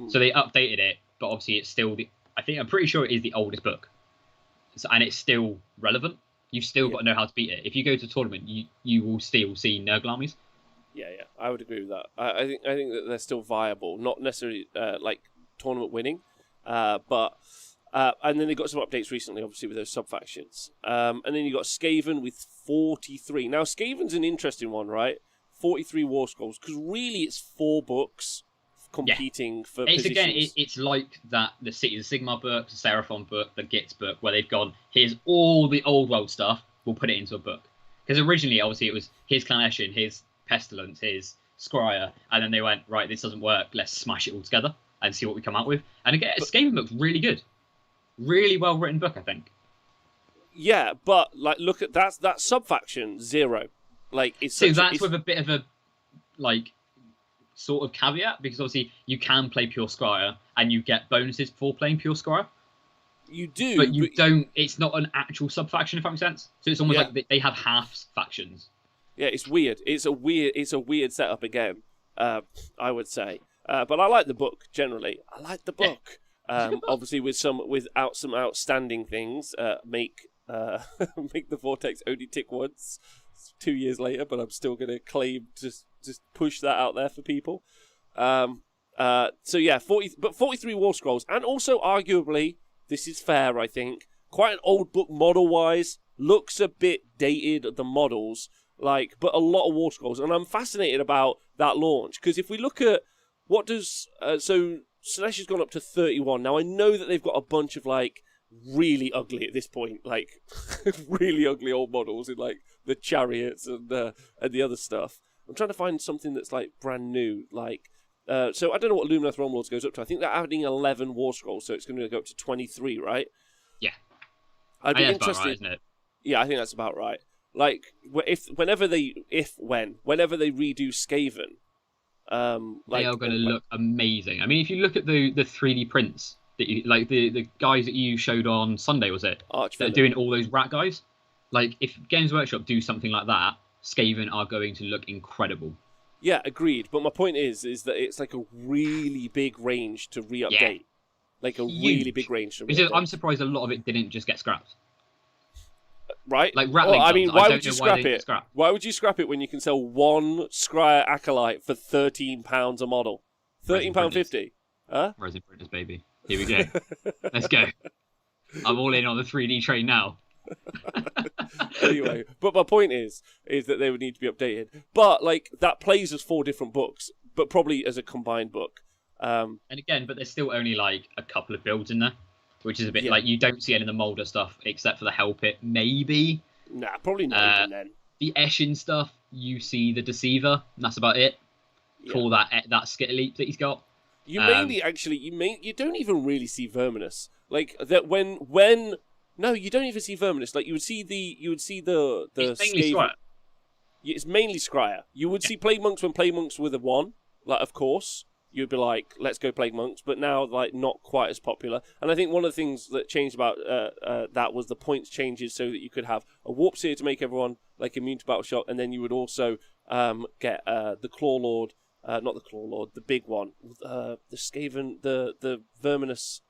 So they updated it, but obviously it's still I'm pretty sure it is the oldest book. And it's still relevant. You've still got to know how to beat it. If you go to a tournament, you will still see Nurgle armies. Yeah, I would agree with that. I think that they're still viable, not necessarily like tournament winning, but and then they got some updates recently, obviously with those sub-factions. And then you got Skaven with 43. Now Skaven's an interesting one, right? 43 War Scrolls, because really it's 4 books competing for it's positions. again, it's like that the Cities of Sigmar book, the Seraphon book, the Gitz book, where they've gone, here's all the old world stuff, we'll put it into a book. Because originally, obviously, it was here's Clan Eshin, here's Pestilence, here's Scryer, and then they went, right, this doesn't work, let's smash it all together and see what we come out with. And again, Skaven book's really good. Really well written book, I think. Yeah, but like, look at that sub-faction 0. Like, it's so that's with a bit of a like sort of caveat, because obviously you can play pure Scryer and you get bonuses for playing pure Scryer. You do, but you don't. It's not an actual sub-faction, if that makes sense. So it's almost like they have half factions. Yeah, it's weird. It's a weird setup again. I would say, but I like the book generally. I like the book. Obviously, without some outstanding things, make the Vortex only tick once. It's 2 years later, but I'm still going to claim just push that out there for people. So yeah, 43 War Scrolls, and also arguably, this is fair, I think. Quite an old book model-wise. Looks a bit dated, the models, but a lot of War Scrolls. And I'm fascinated about that launch, because if we look at what does... so Slaanesh has gone up to 31. Now, I know that they've got a bunch of, really ugly at this point, really ugly old models in, the chariots and the other stuff. I'm trying to find something that's, brand new, so I don't know what Lumineth Realmlords goes up to. I think they're adding 11 War Scrolls, so it's going to go up to 23, right? Yeah. I'd be interested. interested. Right, isn't it? Yeah, I think that's about right. Whenever they redo Skaven, they are going to look amazing. I mean, if you look at the 3D prints that you the guys that you showed on Sunday, was it? That are doing all those rat guys. If Games Workshop do something like that, Skaven are going to look incredible. Yeah, agreed. But my point is that it's a really big range to re-update. Yeah. Really big range to re-update. I'm surprised a lot of it didn't just get scrapped. Right? Why would you scrap it? Why would you scrap it when you can sell one Scryer Acolyte for £13 a model? £13.50. Huh? Resin Printers, baby. Here we go. Let's go. I'm all in on the 3D train now. Anyway, but my point is that they would need to be updated. But that plays as 4 different books, but probably as a combined book. And again, but there's still only a couple of builds in there, which is a bit you don't see any of the Molder stuff except for the Help It, maybe. Nah, probably not even then. The Eshin stuff, you see the Deceiver, and that's about it. For that Skit Elite that he's got. You you don't even really see Verminous. That when no, you don't even see Verminous. You would see the it's mainly Scryer. It's mainly Scryer. You would see Plague Monks when Plague Monks were the one. Of course, you'd be let's go Plague Monks. But now, not quite as popular. And I think one of the things that changed about that was the points changes, so that you could have a Warp Seer to make everyone immune to battle shock, and then you would also get the Claw Lord. Not the Claw Lord, the big one. The Skaven, the Verminous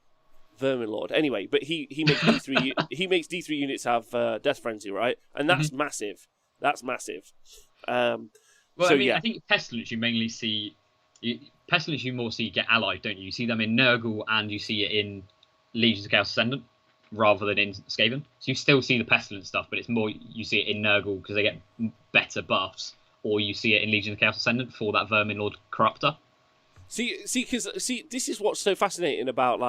Vermin Lord. Anyway, but he makes D3 he makes D3 units have Death Frenzy, right? And that's massive. That's massive. I think Pestilence you mainly see. Pestilence you more see get allied, don't you? You see them in Nurgle and you see it in Legions of Chaos Ascendant rather than in Skaven. So you still see the Pestilence stuff, but it's more you see it in Nurgle because they get better buffs, or you see it in Legions of Chaos Ascendant for that Vermin Lord Corruptor. See, this is what's so fascinating about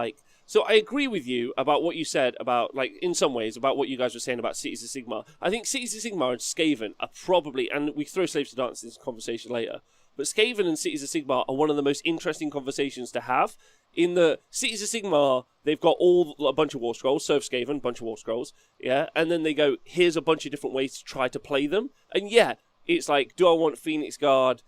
So I agree with you about what you said about, in some ways, about what you guys were saying about Cities of Sigmar. I think Cities of Sigmar and Skaven are probably, and we throw Slaves to Dance in this conversation later, but Skaven and Cities of Sigmar are one of the most interesting conversations to have. In the Cities of Sigmar, they've got a bunch of War Scrolls, so have Skaven, bunch of War Scrolls, yeah, and then they go, here's a bunch of different ways to try to play them, and yeah, it's do I want Phoenix Guard,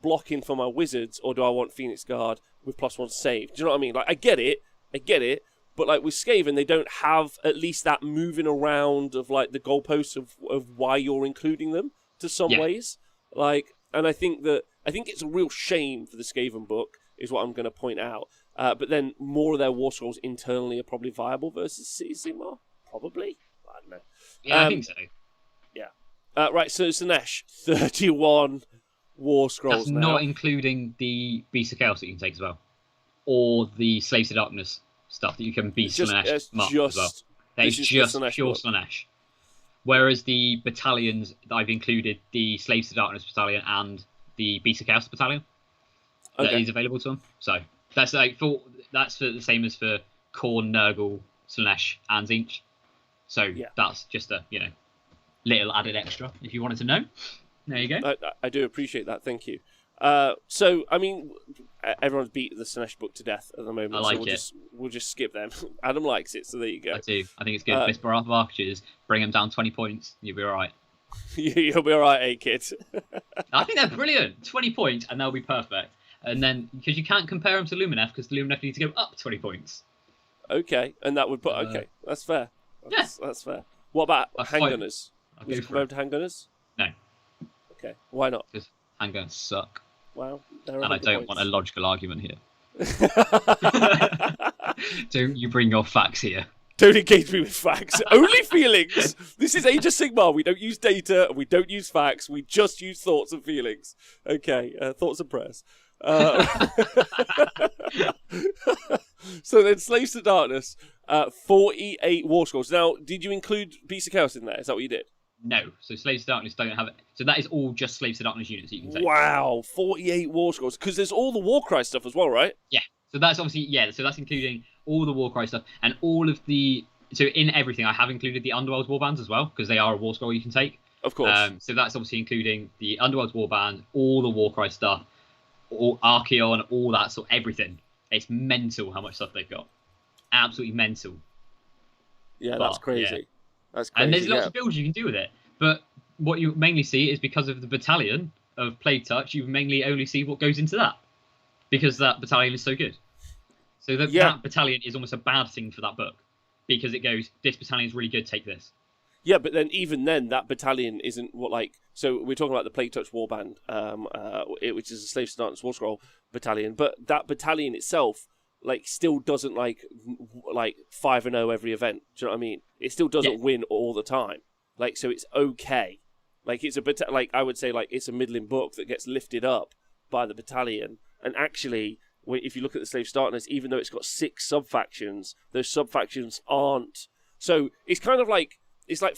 blocking for my wizards, or do I want Phoenix Guard with +1 save? Do you know what I mean? I get it, but with Skaven, they don't have at least that moving around of the goalposts of why you're including them to some ways. And I think it's a real shame for the Skaven book, is what I'm going to point out. But then more of their War Scrolls internally are probably viable versus Sigmar, probably. I don't know. Yeah, I think so. Yeah. Right. So Slaanesh, 31. War Scrolls. That's not including the Beast of Chaos that you can take as well, or the Slaves to Darkness stuff that you can be Slaanesh mark as well. That is just pure Slaanesh. Whereas the battalions, I've included the Slaves to Darkness battalion and the Beast of Chaos battalion. that Okay. is available to them. So that's for the same as for Khorne, Nurgle, Slanesh, and Zinch. So Yeah. that's just a little added extra if you wanted to know. There you go. I do appreciate that. Thank you. So I mean, everyone's beat the Slanesh book to death at the moment. I like so it. We'll just skip them. Adam likes it, so there you go. I do. I think it's good. Whisper of Archers, bring them down 20 points. You'll be all right. You'll be all right, kid. I think they're brilliant. 20 points, and they'll be perfect. And then, because you can't compare them to Lumineth, because the Lumineth need to go up 20 points. Okay, and that would put. Okay, that's fair. That's fair. What about handgunners? Would you compare to handgunners? No. Okay, why not? Because handgunners suck. Well, and I don't want a logical argument here. Don't you bring your facts here. Don't engage me with facts. Only feelings. This is Age of Sigmar. We don't use data. We don't use facts. We just use thoughts and feelings. Okay, thoughts and prayers. So then, Slaves to Darkness, 48 war scrolls. Now, did you include Beasts of Chaos in there? Is that what you did? No. So Slaves to Darkness don't have it. So that is all just Slaves to Darkness units that you can take. Wow, 48 war scrolls. Because there's all the Warcry stuff as well, right? Yeah. So that's obviously, so that's including all the Warcry stuff and all of the... So in everything, I have included the Underworld warbands as well, because they are a war scroll you can take. Of course. So that's obviously including the Underworld warband, all the Warcry stuff, all Archeon, all that sort of everything. It's mental how much stuff they've got. Absolutely mental. Yeah, that's crazy. Yeah. That's crazy. And there's lots of builds you can do with it. But what you mainly see is because of the battalion of Plague Touch, you mainly only see what goes into that. Because that battalion is so good. So that battalion is almost a bad thing for that book. Because it goes, this battalion is really good, take this. Yeah, but then even then, that battalion isn't what So we're talking about the Plague Touch Warband, which is a Slaves to Darkness War Scroll battalion. But that battalion itself, still doesn't 5-0 every event. Do you know what I mean? It still doesn't win all the time. So it's okay. It's a I would say it's a middling book that gets lifted up by the battalion. And actually, if you look at the Slaves to Darkness, even though it's got 6 sub-factions, those sub-factions aren't. So it's kind of it's like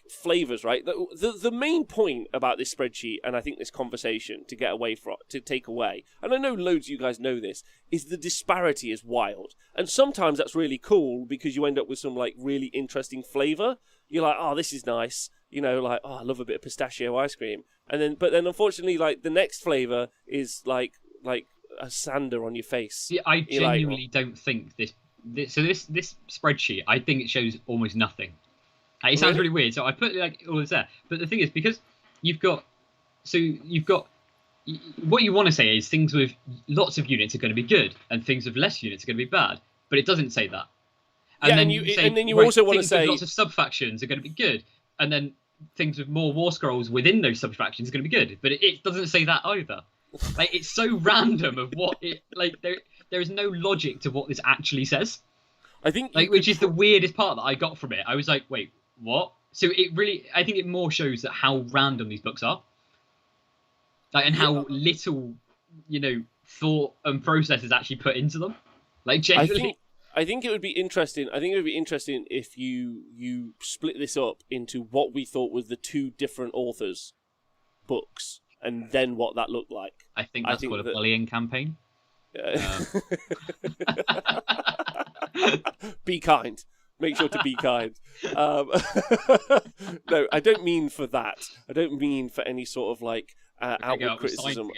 flavors, right? The main point about this spreadsheet, and I think this conversation to take away, and I know loads of you guys know this, is the disparity is wild. And sometimes that's really cool because you end up with some really interesting flavor. You're like, oh, this is nice. Oh, I love a bit of pistachio ice cream. But then unfortunately, the next flavor is like a sander on your face. Yeah, I genuinely don't think this spreadsheet, I think it shows almost nothing. It sounds really weird, so I put all this there. But the thing is, because you've got what you want to say is things with lots of units are going to be good, and things with less units are going to be bad. But it doesn't say that. And then you also want to say lots of sub factions are going to be good, and then things with more war scrolls within those sub factions are going to be good. But it doesn't say that either. It's so random of what it there is no logic to what this actually says. I think which is the weirdest part that I got from it. I was like, wait, what? So I think it more shows that how random these books are. And how little, thought and process is actually put into them. Generally. I think it would be interesting. I think it would be interesting if you split this up into what we thought was the 2 different authors' books, and then what that looked like. I think that's called a bullying campaign. Be kind. Make sure to be kind. No, I don't mean for that. I don't mean for any sort of outward criticism.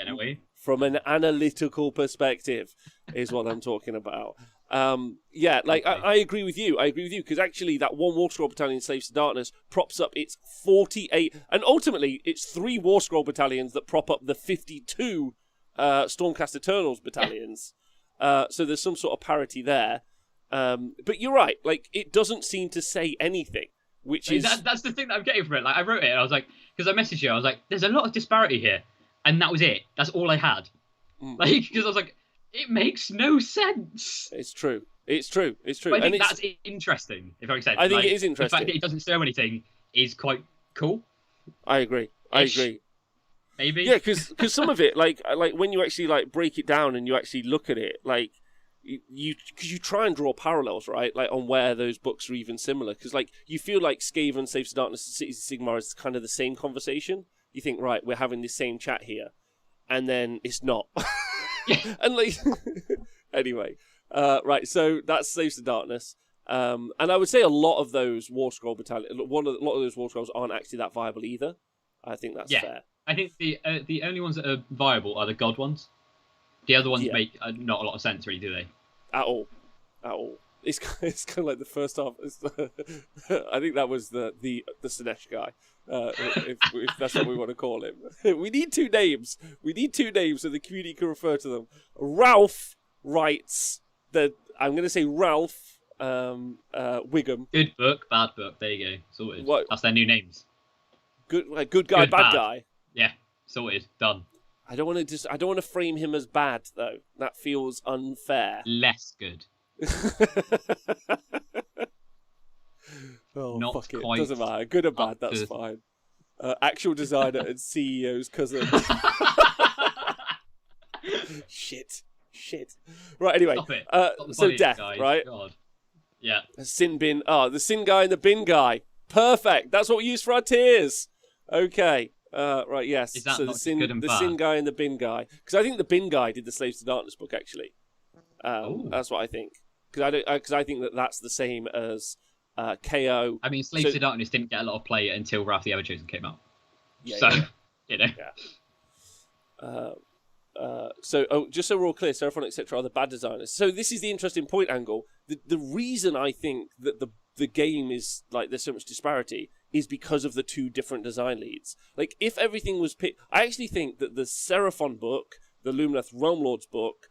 From an analytical perspective is what I'm talking about. I agree with you. Because actually that one War Scroll battalion, Slaves to Darkness, props up its 48, and ultimately it's 3 War Scroll battalions that prop up the 52 Stormcast Eternals battalions. So there's some sort of parity there. But you're right. It doesn't seem to say anything, which is that's the thing that I'm getting from it. I wrote it, and I was like, because I messaged you, I was like, there's a lot of disparity here, and that was it. That's all I had. Because I was like, it makes no sense. It's true. But I think that's interesting. If I makes sense. I think it is interesting. The fact that it doesn't show anything is quite cool. I agree. Maybe. Yeah, because some of it, when you actually break it down and you actually look at it, you try and draw parallels, right? On where those books are even similar. Because you feel like Skaven, Slaves to Darkness, and Cities of Sigmar is kind of the same conversation. You think, right, we're having the same chat here, and then it's not. Yeah. And like, anyway, right. So that's Slaves to Darkness. And I would say a lot of those War Scroll battalions, a lot of those War Scrolls aren't actually that viable either. I think that's fair. I think the only ones that are viable are the God ones. The other ones make not a lot of sense, really, do they? At all. It's kind of like the first half. I think that was the Sinesh guy, if that's what we want to call him. We need two names. So the community can refer to them. Ralph writes that I'm going to say Ralph Wiggum. Good book, bad book. There you go. Sorted. What? That's their new names. Good guy, bad guy. Yeah, sorted. Done. I don't want to frame him as bad though. That feels unfair. Less good. Oh, Not fuck it. quite Doesn't matter. Good or bad, that's to... fine. Actual designer and CEO's cousin. Shit. Right, anyway. Stop it. So death, guys. right? God. Yeah. Sin bin. The sin guy and the bin guy. Perfect. That's what we use for our tiers. Okay. Right, yes. Is that so not the sin, good and the bad? sin guy and the bin guy. Because I think the bin guy did the Slaves to Darkness book, actually. That's what I think. Because I think that's the same as KO. I mean, Slaves to Darkness didn't get a lot of play until Wrath of the Everchosen came out. You know. Yeah. Just so we're all clear, Seraphon, etc. are the bad designers. So this is the interesting point angle. The reason I think that the game is like there's so much disparity is because of the two different design leads. Like if everything was I actually think that the Seraphon book, the Lumineth Realmlords book,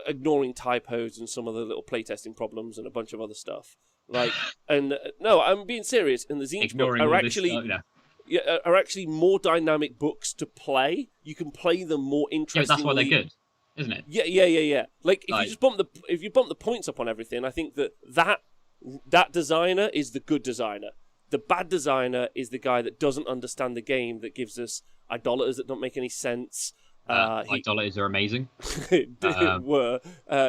ignoring typos and some of the little playtesting problems and a bunch of other stuff. Like, and no, I'm being serious. And the Zinch book are actually more dynamic books to play. You can play them more interestingly. Yeah, that's why they're good, isn't it? Yeah. Like if you just bump the points up on everything, I think that designer is the good designer. The bad designer is the guy that doesn't understand the game, that gives us idolaters that don't make any sense. Idolaters are amazing. Double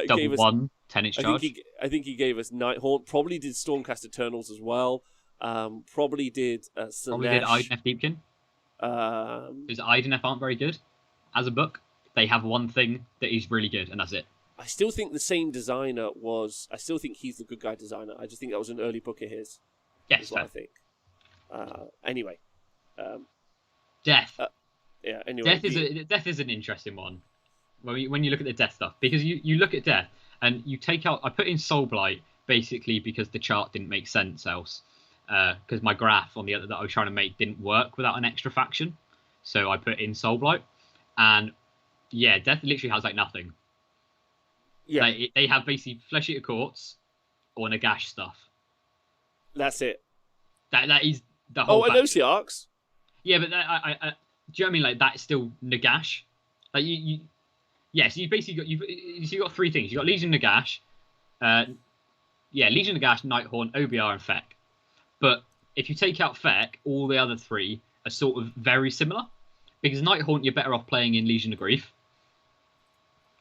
gave us 10-inch charge. I think he gave us Nighthaunt. Probably did Stormcast Eternals as well. Probably did Sinesh. Probably did Ideneth Deepkin. Because Ideneth aren't very good as a book. They have one thing that is really good, and that's it. I still think the same designer was... I still think he's the good guy designer. I just think that was an early book of his. Yes, is what I think. Anyway. Death. Yeah, anyway. Death is an interesting one. When you look at the death stuff. Because you look at death, and you take out... I put in Soulblight, basically, because the chart didn't make sense else. Because my graph on the other that I was trying to make didn't work without an extra faction. So I put in Soulblight. And, yeah, Death literally has, like, nothing. Yeah. Like, they have basically Flesh Eater Courts or Nagash stuff. That's it. That is the whole. Oh, and OC arcs. Yeah, but do you know what I mean? Like that's still Nagash. Like you. Yeah, so you basically got got three things. You got Legion Nagash. Legion Nagash, Nighthaunt, OBR, and Feck. But if you take out Feck, all the other three are sort of very similar. Because Nighthaunt, you're better off playing in Legion of Grief.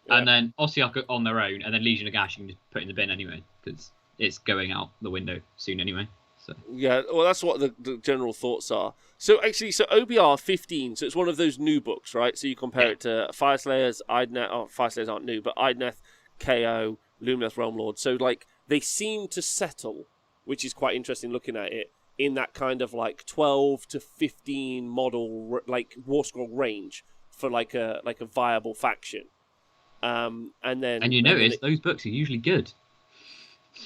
Yeah. And then Ossiarch on their own, and then Legion of Gash you can just put in the bin anyway, because it's going out the window soon anyway. So. Yeah, well, that's what the general thoughts are. So actually, OBR 15, so it's one of those new books, right? So you compare it to Fireslayers, Ideneth. Oh, Fireslayers aren't new, but Ideneth, KO, Lumineth Realmlord. So like they seem to settle, which is quite interesting looking at it, in that kind of like 12 to 15 model like War Scroll range for like a viable faction. And you notice those books are usually good.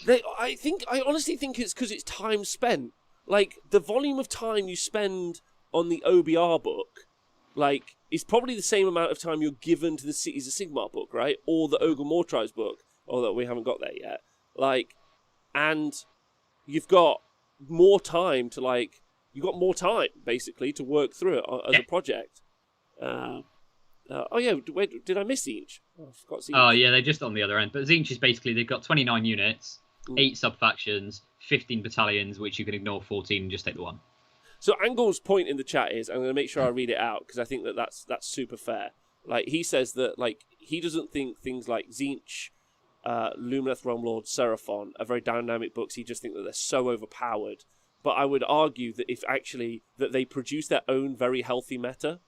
I honestly think it's because it's time spent. Like the volume of time you spend on the OBR book, like is probably the same amount of time you're given to the Cities of Sigmar book, right? Or the Ogre Mortribes book, although we haven't got there yet. Like, and you've got more time to basically to work through it as a project. Wait, did I miss Zinch? Oh, I forgot Zinch. Oh, yeah, they're just on the other end. But Zinch is basically, they've got 29 units, 8 sub-factions, 15 battalions, which you can ignore 14 and just take the one. So Angle's point in the chat is, I'm going to make sure I read it out, because I think that's super fair. Like, he says that, like, he doesn't think things like Zinch, Lumineth Realmlord, Seraphon are very dynamic books. He just thinks that they're so overpowered. But I would argue that that they produce their own very healthy meta.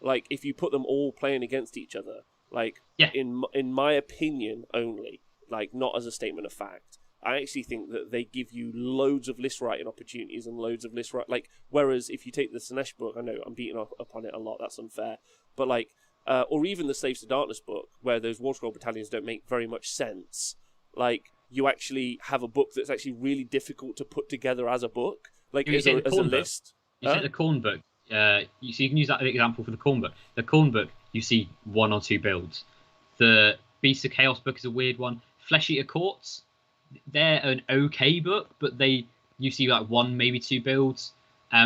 Like, if you put them all playing against each other, Like, Yeah. in my opinion only, like, not as a statement of fact, I actually think that they give you loads of list writing opportunities and loads of list like, whereas if you take the Sinesh book, I know I'm beating up on it a lot, that's unfair, but like, or even the Slaves to Darkness book, where those War Scroll battalions don't make very much sense, like, you actually have a book that's actually really difficult to put together as a book, like, as a list. You said the Corn book. So you can use that as an example for the Corn book. The Corn book, you see 1 or 2 builds. The Beasts of Chaos book is a weird one. Flesh Eater Courts, they're an okay book, but you see like 1, maybe 2 builds.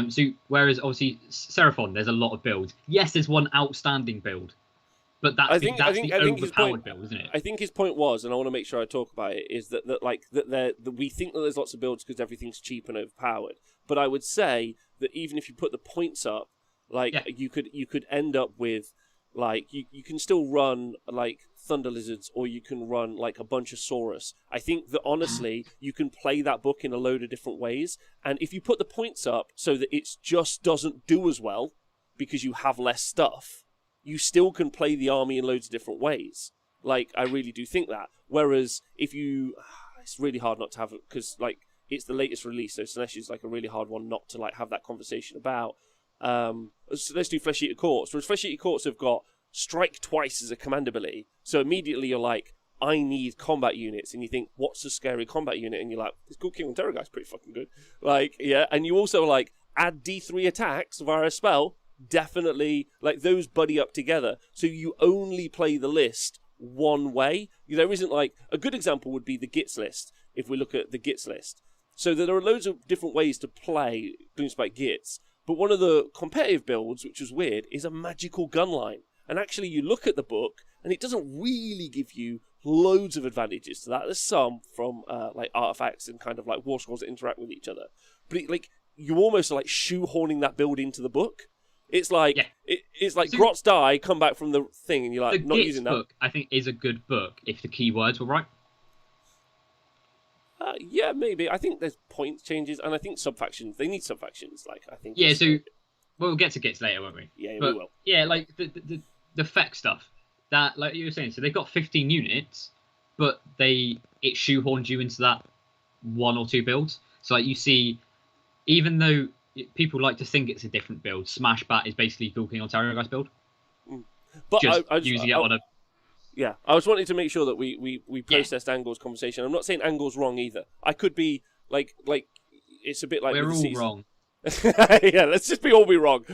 So whereas obviously Seraphon, there's a lot of builds. Yes, there's one outstanding build, but that's the overpowered build, isn't it? I think his point was, and I want to make sure I talk about it, is that we think that there's lots of builds because everything's cheap and overpowered. But I would say that even if you put the points up, like, you could end up with, like, you can still run like Thunder Lizards, or you can run like a bunch of Saurus. I think that honestly you can play that book in a load of different ways, and if you put the points up so that it just doesn't do as well because you have less stuff, you still can play the army in loads of different ways. Like, I really do think that. Whereas if it's really hard not to have it, because like, it's the latest release, so Sinesh is like a really hard one not to like have that conversation about. So let's do Flesh Eater Courts. Whereas Flesh Eater Courts have got strike twice as a command ability, so immediately you're like, I need combat units, and you think, what's a scary combat unit? And you're like, this Good King and Terror guy's pretty fucking good. Like, yeah, and you also like add D3 attacks via a spell. Definitely, like, those buddy up together, so you only play the list one way. There isn't, like, a good example would be the Gits list, if we look at the Gits list. So there are loads of different ways to play Gloomspite Gits, but one of the competitive builds, which is weird, is a magical gun line. And actually, you look at the book, and it doesn't really give you loads of advantages to that. There's some from like artifacts and kind of like war scrolls that interact with each other, but you almost are like shoehorning that build into the book. It's like it's like Grot's die, come back from the thing, and you're like, not using that. The book, I think, is a good book if the keywords were right. Yeah, maybe. I think there's point changes, and I think subfactions. They need subfactions. Like, I think. Yeah. So we'll get to Gits later, won't we? Yeah, we will. Yeah, like the FEC stuff. That, like you were saying, so they've got 15 units, but it shoehorns you into that 1 or 2 builds. So like, you see, even though people like to think it's a different build, Smash Bat is basically Good King or Terror Guy's build. But using it on a. Yeah, I was wanting to make sure that we processed Angle's conversation. I'm not saying Angle's wrong either. I could be like it's a bit like we're all wrong. Yeah, let's just all be wrong.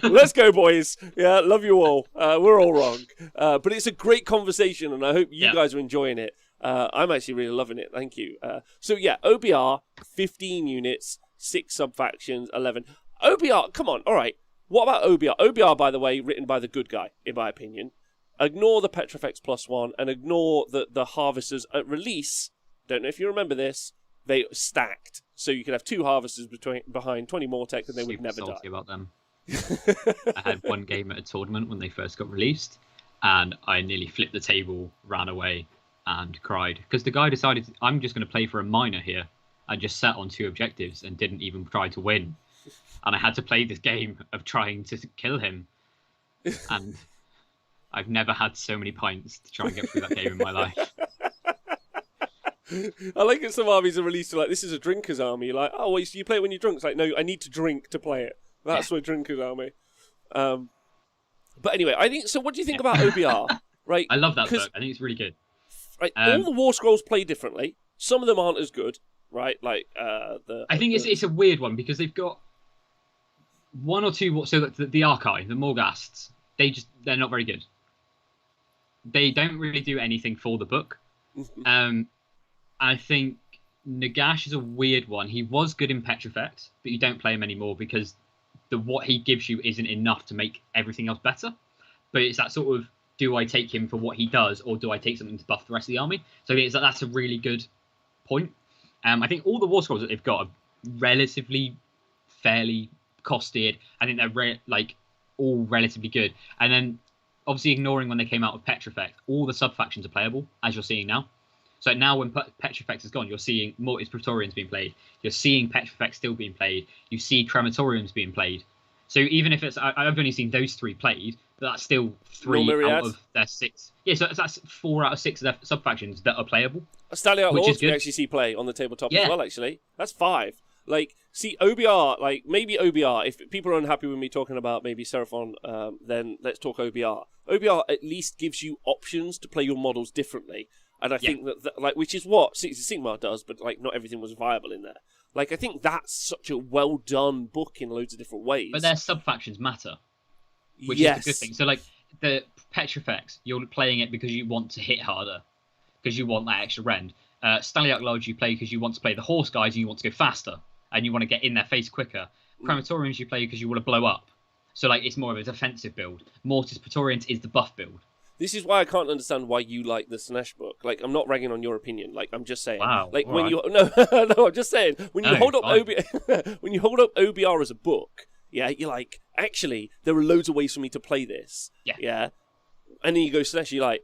Let's go, boys. Yeah, love you all. We're all wrong. But it's a great conversation, and I hope you guys are enjoying it. I'm actually really loving it. Thank you. So yeah, OBR, 15 units, 6 sub-factions, 11. OBR, come on. All right. What about OBR? OBR, by the way, written by the good guy, in my opinion. Ignore the Petrifex +1 and ignore the Harvesters at release. Don't know if you remember this. They stacked, so you could have 2 Harvesters behind 20 Mortec, and they would never die. About them. I had one game at a tournament when they first got released, and I nearly flipped the table, ran away, and cried because the guy decided I'm just going to play for a minor here. I just sat on 2 objectives and didn't even try to win, and I had to play this game of trying to kill him, and I've never had so many pints to try and get through that game in my life. I like it. Some armies are released like, this is a drinker's army. You're like, oh, well, so you play it when you're drunk. It's like, no, I need to drink to play it. That's my drinker's army. But anyway, I think so. What do you think about OBR? Right, I love that book. I think it's really good. Right, all the war scrolls play differently. Some of them aren't as good. Right, like I think it's a weird one because they've got 1 or 2. So the Archive, the Morghasts, they're not very good. They don't really do anything for the book. I think Nagash is a weird one. He was good in Petrifex, but you don't play him anymore because what he gives you isn't enough to make everything else better. But it's that sort of, do I take him for what he does, or do I take something to buff the rest of the army? So that's a really good point. I think all the war scrolls that they've got are relatively fairly costed. I think they're all relatively good. And then, obviously, ignoring when they came out with Petrifex, all the sub-factions are playable, as you're seeing now. So now when Petrifex is gone, you're seeing Mortis Praetorians being played. You're seeing Petrifex still being played. You see Crematoriums being played. So even if I've only seen those 3 played, but that's still 3 Myriad. out of their 6. Yeah, so that's 4 out of 6 of their sub-factions that are playable. Stallion which is Lords we good. actually see play on the tabletop Yeah. as well, actually. That's 5. Like, see, OBR, like, maybe OBR, if people are unhappy with me talking about maybe Seraphon, then let's talk OBR. OBR at least gives you options to play your models differently. And I think that, like, which is what Age of Sigmar does, but, like, not everything was viable in there. Like, I think that's such a well-done book in loads of different ways. But their sub-factions matter, which yes. is a good thing. So, like, the Petrifex, you're playing it because you want to hit harder, because you want that extra rend. Staliarch Lodge you play because you want to play the horse guys and you want to go faster, and you want to get in their face quicker. Crematorians you play because you want to blow up. So, like, it's more of a defensive build. Mortis Praetorians is the buff build. This is why I can't understand why you like the Slanesh book. Like, I'm not ragging on your opinion. Like, I'm just saying. Wow. Like, when right. you no, I'm just saying when you hold up when you hold up OBR as a book, yeah, you're like, actually, there are loads of ways for me to play this. Yeah. And then you go Slanesh, you're like,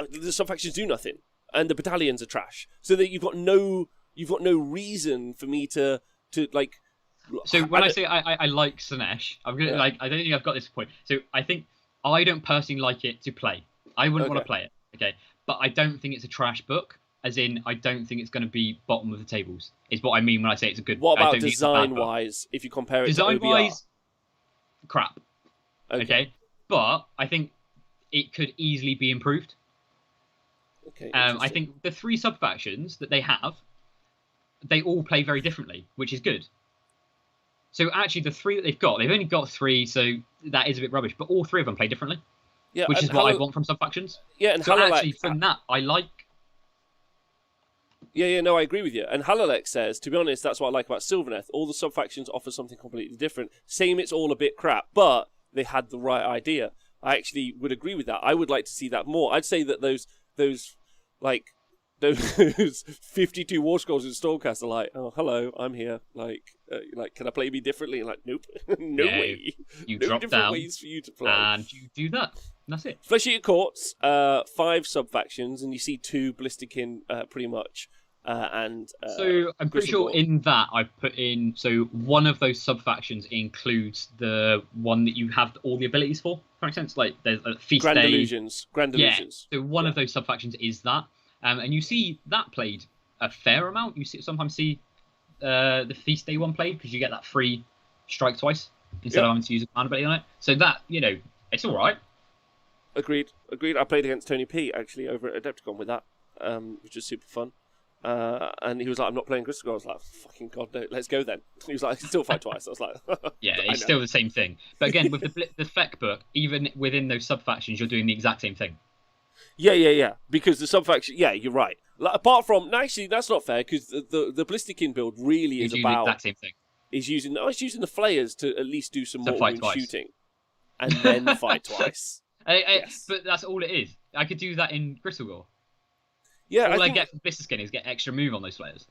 the sub-factions do nothing, and the battalions are trash. So that you've got no reason for me to like. So when I say I like Slanesh, I'm gonna like, I don't think I've got this point. So I think I don't personally like it to play. I wouldn't want to play it, okay? But I don't think it's a trash book, as in I don't think it's going to be bottom of the tables, is what I mean when I say it's a good book. What about design-wise, if you compare it to OBR? Design-wise, crap, okay? But I think it could easily be improved. Okay. I think the 3 sub-factions that they have, they all play very differently, which is good. So actually the 3 that they've only got 3, so that is a bit rubbish, but all 3 of them play differently. Yeah, which is what I want from sub-factions. Yeah, and so actually, from that, I like... Yeah, no, I agree with you. And Halalek says, to be honest, that's what I like about Sylvaneth. All the sub-factions offer something completely different. Same, it's all a bit crap, but they had the right idea. I actually would agree with that. I would like to see that more. I'd say that those 52 War Scrolls in Stormcast are like, oh, hello, I'm here. Like, can I play me differently? Like, nope, no way. You no drop different down ways for you to play, and you do that. And that's it. Flesh Eater Courts, 5 sub-factions, and you see 2 Blisterkin, pretty much. So I'm pretty sure in that I put in, so one of those sub-factions includes the one that you have all the abilities for. That makes sense? Like, there's a Feast Grand Day. Illusions. So one of those sub-factions is that. And you see that played a fair amount. You sometimes see the Feast Day one played because you get that free strike twice instead of having to use a command ability on it. So that, it's all right. Agreed. I played against Tony P actually over at Adepticon with that, which was super fun. And he was like, "I'm not playing Crystal." I was like, "Fucking God, no, let's go then." He was like, "I can still fight twice." I was like, "Yeah, it's still the same thing." But again, with the Feck book, even within those sub factions, you're doing the exact same thing. Yeah. Because the sub-faction... Yeah, you're right. Like, apart from... No, actually, that's not fair, because the Blisterkin build really is about... the exact same thing. He's using the flayers to at least do some more shooting. And then fight twice. Yes. But that's all it is. I could do that in Gristlegore. Yeah, all I get from Blisterskin is get extra move on those flayers.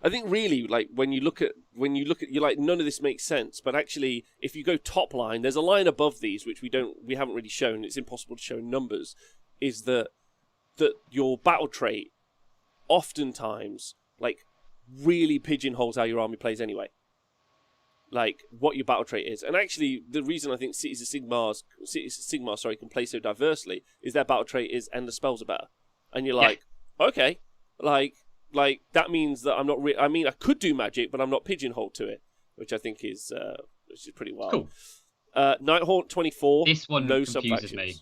I think really, like, when you look at, you're like, none of this makes sense. But actually, if you go top line, there's a line above these which we haven't really shown. It's impossible to show in numbers. Is that your battle trait oftentimes like really pigeonholes how your army plays anyway. Like what your battle trait is, and actually the reason I think Cities of Sigmar can play so diversely is their battle trait is and the spells are better, and you're like, okay, like that means that I'm not. I mean, I could do magic, but I'm not pigeonholed to it, which I think is pretty wild. Cool. Nighthaunt 24. This one no confuses me.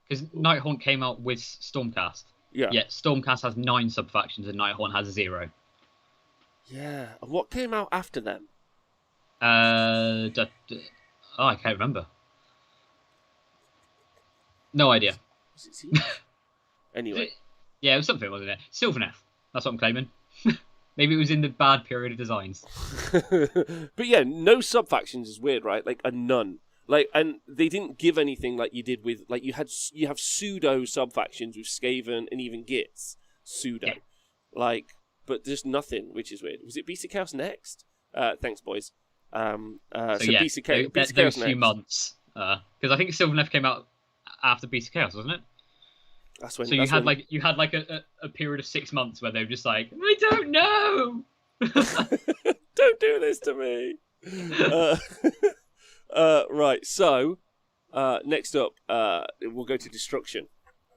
Because Nighthaunt came out with Stormcast. Yeah. Yet Stormcast has 9 sub-factions and Nighthaunt has 0. Yeah. And what came out after them? I can't remember. No idea. Was it anyway. Yeah, it was something, wasn't it? Sylvaneth. That's what I'm claiming. Maybe it was in the bad period of designs. But yeah, no sub-factions is weird, right? Like a none. Like, and they didn't give anything like you did with, like, you have pseudo sub-factions with Skaven and even Gits. Pseudo. Yeah. Like, but just nothing, which is weird. Was it Beast of Chaos next? Thanks, boys. Beast of Chaos those next. few months. Because I think Sylvaneth came out after Beast of Chaos, wasn't it? That's when. So you had a period of 6 months where they were just like, I don't know. Don't do this to me. Right, so next up, we'll go to destruction.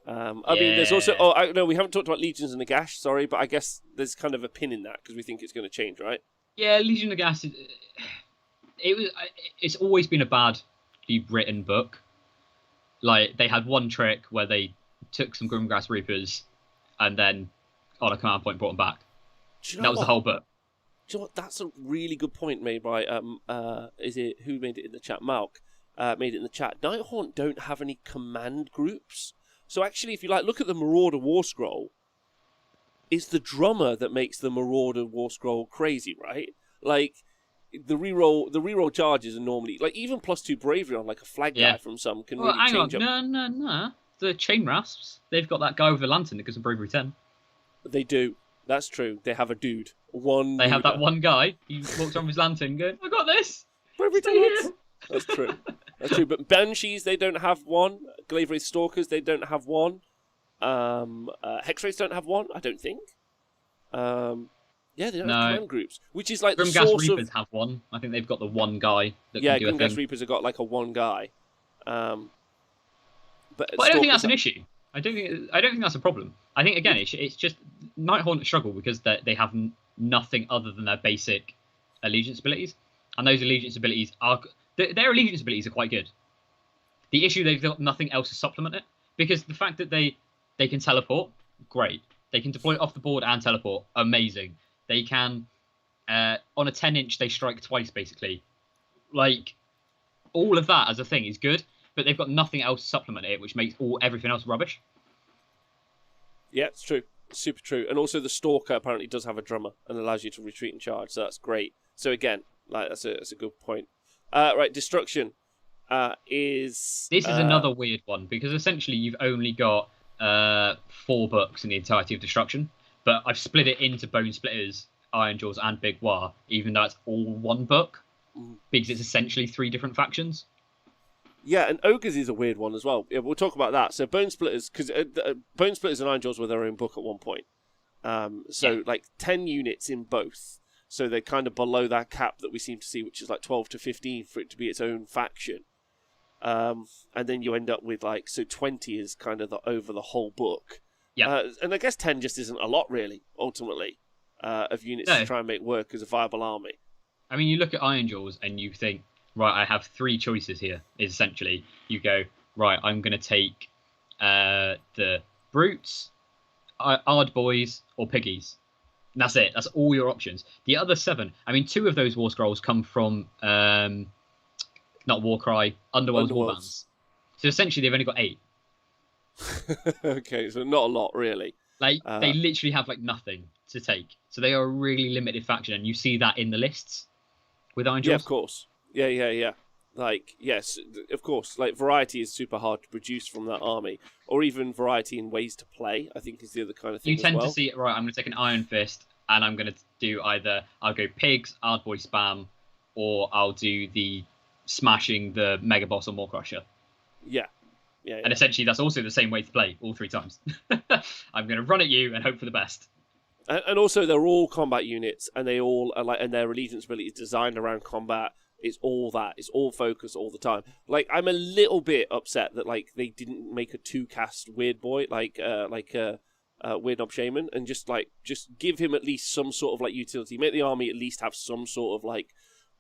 I mean, there's also. Oh, no, we haven't talked about Legions and Nagash. Sorry, but I guess there's kind of a pin in that because we think it's going to change, right? Yeah, Legion of Gas. It's always been a badly written book. Like they had one trick where they took some Grimgrass Reapers, and then on a command point brought them back. That was the whole book. Do you know what? That's a really good point made by is it who made it in the chat? Malk made it in the chat. Nighthaunt don't have any command groups, so actually, if you look at the Marauder War Scroll, it's the drummer that makes the Marauder War Scroll crazy, right? Like the reroll charges are normally even +2 bravery on a flag guy from some can really change up. No. The Chain Rasps, they've got that guy with a lantern that gives them bravery 10. They do. That's true. They have a dude. They have that one guy. He walks around with his lantern going, I got this. Bravery 10. That's true. That's true. But Banshees, they don't have one. Glavewraith Stalkers, they don't have one. Hexwraiths don't have one, I don't think. Yeah, they don't have command groups, which is the Grimgas Reapers have one. I think they've got the one guy that can do a thing. Grimgas Reapers have got a one guy. But I don't think that's an issue. I don't think that's a problem. I think again, it's just Nighthaunt struggle because they have nothing other than their basic allegiance abilities, and those allegiance abilities are their allegiance abilities are quite good. The issue they've got nothing else to supplement it, because the fact that they can teleport, great. They can deploy off the board and teleport, amazing. They can on a 10-inch they strike twice basically. All of that as a thing is good, but they've got nothing else to supplement it, which makes everything else rubbish. Yeah, it's true. It's super true. And also the Stalker apparently does have a drummer and allows you to retreat and charge, so that's great. So again, that's a good point. Right, destruction is... This is another weird one, because essentially you've only got 4 books in the entirety of destruction, but I've split it into Bone Splitters, Iron Jaws, and Big War, even though it's all one book, because it's essentially 3 different factions. Yeah, and Ogres is a weird one as well. Yeah, we'll talk about that. So Bone Splitters, because Bone Splitters and Iron Jaws were their own book at one point. 10 units in both. So they're kind of below that cap that we seem to see, which is 12 to 15 for it to be its own faction. And then you end up with 20 is kind of over the whole book. Yeah. And I guess 10 just isn't a lot really, ultimately, of units to try and make work as a viable army. I mean, you look at Iron Jaws and you think, right, I have 3 choices here, essentially. You go, right, I'm going to take the Brutes, Ard Boys, or Piggies. And that's it. That's all your options. The other 7, I mean, 2 of those War Scrolls come from, not Warcry, Underworld's Warbands. So essentially, they've only got 8. Okay, so not a lot, really. They literally have, nothing to take. So they are a really limited faction, and you see that in the lists with Iron Jaws. Yeah, of course. Yeah. Yes, of course. Variety is super hard to produce from that army, or even variety in ways to play, I think is the other kind of thing. You tend to see it, right, I'm going to take an Iron Fist, and I'm going to do I'll go Pigs, Ardboy Spam, or I'll do the smashing the Mega Boss or Maw Crusher. Yeah. And essentially, that's also the same way to play all 3 times. I'm going to run at you and hope for the best. And also, they're all combat units, and they all are and their allegiance ability is designed around combat. It's all that. It's all focus all the time. I'm a little bit upset that they didn't make a 2-cast Weird Boy Weird Knob Shaman, and just give him at least some sort of utility. Make the army at least have some sort of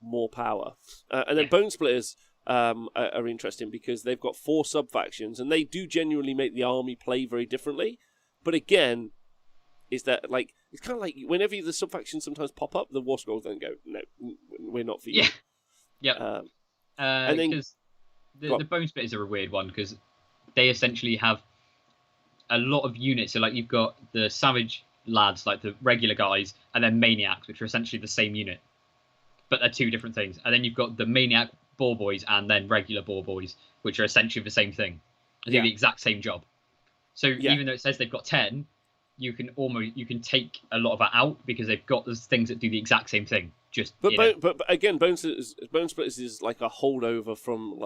more power. And then Bone Splitters are interesting because they've got 4 sub-factions, and they do genuinely make the army play very differently. But again, is that it's kind of whenever the sub-factions sometimes pop up, the War Scrolls then go, no, we're not for you. Yeah. And then the Bone Splitters are a weird one because they essentially have a lot of units. So you've got the Savage lads, the regular guys, and then Maniacs, which are essentially the same unit, but they're 2 different things. And then you've got the Maniac Boar Boys and then regular Boar Boys, which are essentially the same thing. They do the exact same job. So even though it says they've got 10, you can take a lot of that out because they've got those things that do the exact same thing. But again, Bone Splitters is a holdover from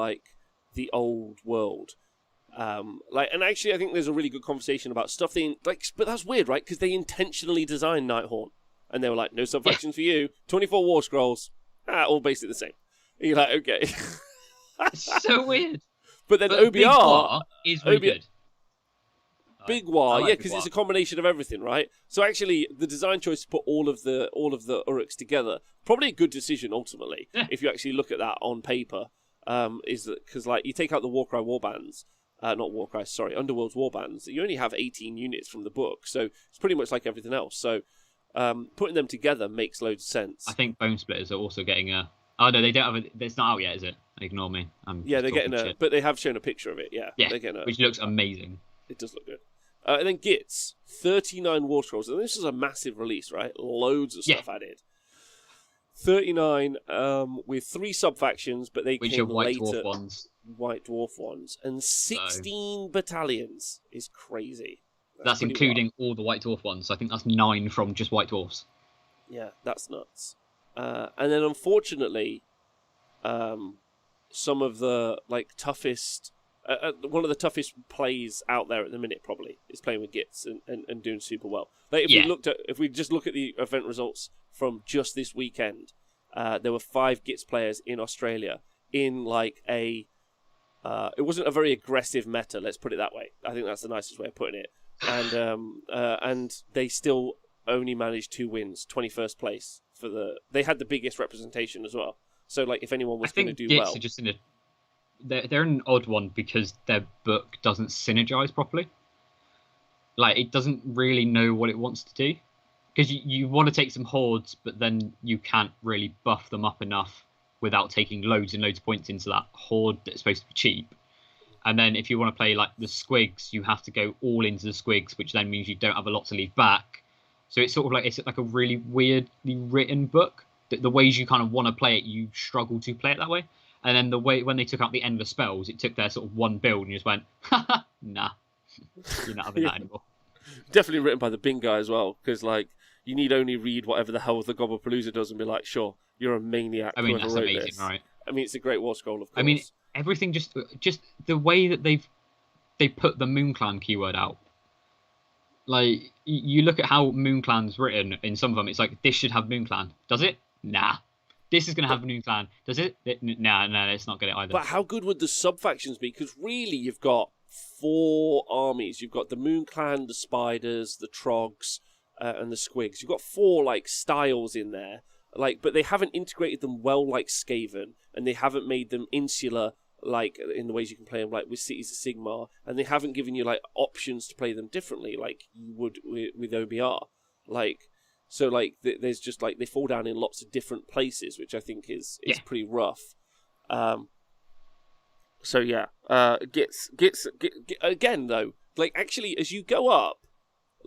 the old world. And actually, I think there's a really good conversation about stuff they but that's weird, right? Because they intentionally designed Nighthaunt, and they were no sub-factions for you. 24 War Scrolls, all basically the same. And you're okay. It's so weird. But then But OBR Big War is really good. Big War, like yeah, Big because War. it's a combination of everything, right? So actually, the design choice to put all of the Uruks together, probably a good decision ultimately. Yeah. If you actually look at that on paper, is that because like you take out the Warcry warbands, not Warcry, sorry, Underworld's warbands, you only have 18 units from the book, so it's pretty much like everything else. So putting them together makes loads of sense. I think Bone Splitters are also getting a. Oh no, they don't have a. It's not out yet, is it? Ignore me. Yeah, they're getting shit. but they have shown a picture of it. Yeah, Yeah, they're getting which looks amazing. It does look good. And then Gits, 39 War Scrolls. And this is a massive release, right? Loads of stuff added. 39 with 3 sub-factions, but they which came are White later. Dwarf ones. White Dwarf ones. And 16 battalions is crazy. That's including all the White Dwarf ones. So I think that's 9 from just White Dwarfs. Yeah, that's nuts. And then unfortunately, some of the toughest... one of the toughest plays out there at the minute probably is playing with Gits and doing super well. Like if we just look at the event results from just this weekend, there were 5 Gits players in Australia in it wasn't a very aggressive meta, let's put it that way. I think that's the nicest way of putting it. And they still only managed 2 wins, 21st place they had the biggest representation as well. So if anyone was going to do Gits well, are just in a. They're an odd one because their book doesn't synergize properly. It doesn't really know what it wants to do. Because you want to take some hordes, but then you can't really buff them up enough without taking loads and loads of points into that horde that's supposed to be cheap. And then if you want to play the squigs, you have to go all into the squigs, which then means you don't have a lot to leave back. So it's sort of it's a really weirdly written book. The ways you kind of want to play it, you struggle to play it that way. And then the way when they took out the endless spells, it took their sort of one build and just went, nah, you're not having that anymore. Definitely written by the Bing guy as well, because you need only read whatever the hell the Gobblepalooza does and be like, sure, you're a maniac. I mean, that's amazing, this. right? I mean, it's a great war scroll, of course. I mean, everything just the way that they put the Moon Clan keyword out. You look at how Moon Clan's written in some of them, it's this should have Moon Clan. Does it? Nah. This is going to have Moon Clan. Does it? No, let's not get it either. But how good would the sub-factions be? Because really, you've got 4 armies. You've got the Moon Clan, the Spiders, the Trogs, and the Squigs. You've got 4, styles in there. But they haven't integrated them well like Skaven, and they haven't made them insular, in the ways you can play them, with Cities of Sigmar, and they haven't given you, options to play them differently, like you would with OBR. So, there's just, they fall down in lots of different places, which I think is pretty rough. So, yeah. Gits again, though, actually, as you go up,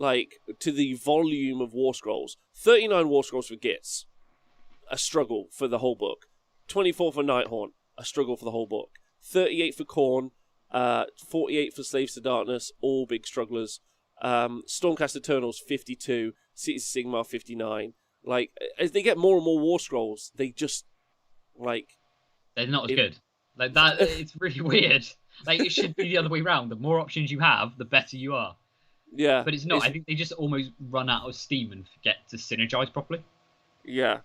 to the volume of War Scrolls, 39 War Scrolls for Gits, a struggle for the whole book. 24 for Nighthorn, a struggle for the whole book. 38 for Khorne, 48 for Slaves to Darkness, all big strugglers. Stormcast Eternals, 52. Cities of Sigmar, 59. As they get more and more War Scrolls, they just, they're not as good. That, it's really weird. It should be the other way around. The more options you have, the better you are. Yeah. But it's not. I think they just almost run out of steam and forget to synergize properly. Yeah.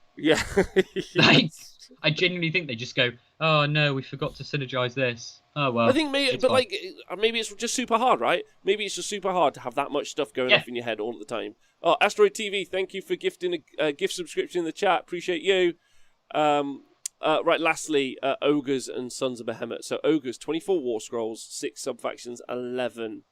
I genuinely think they just go, oh no, we forgot to synergize this. Oh well. I think maybe it's just super hard, right? Maybe it's just super hard to have that much stuff going off in your head all the time. Oh, Asteroid TV, thank you for gifting a gift subscription in the chat. Appreciate you. Right, lastly, Ogres and Sons of Behemoth. So Ogres, 24 War Scrolls, 6 sub-factions, 11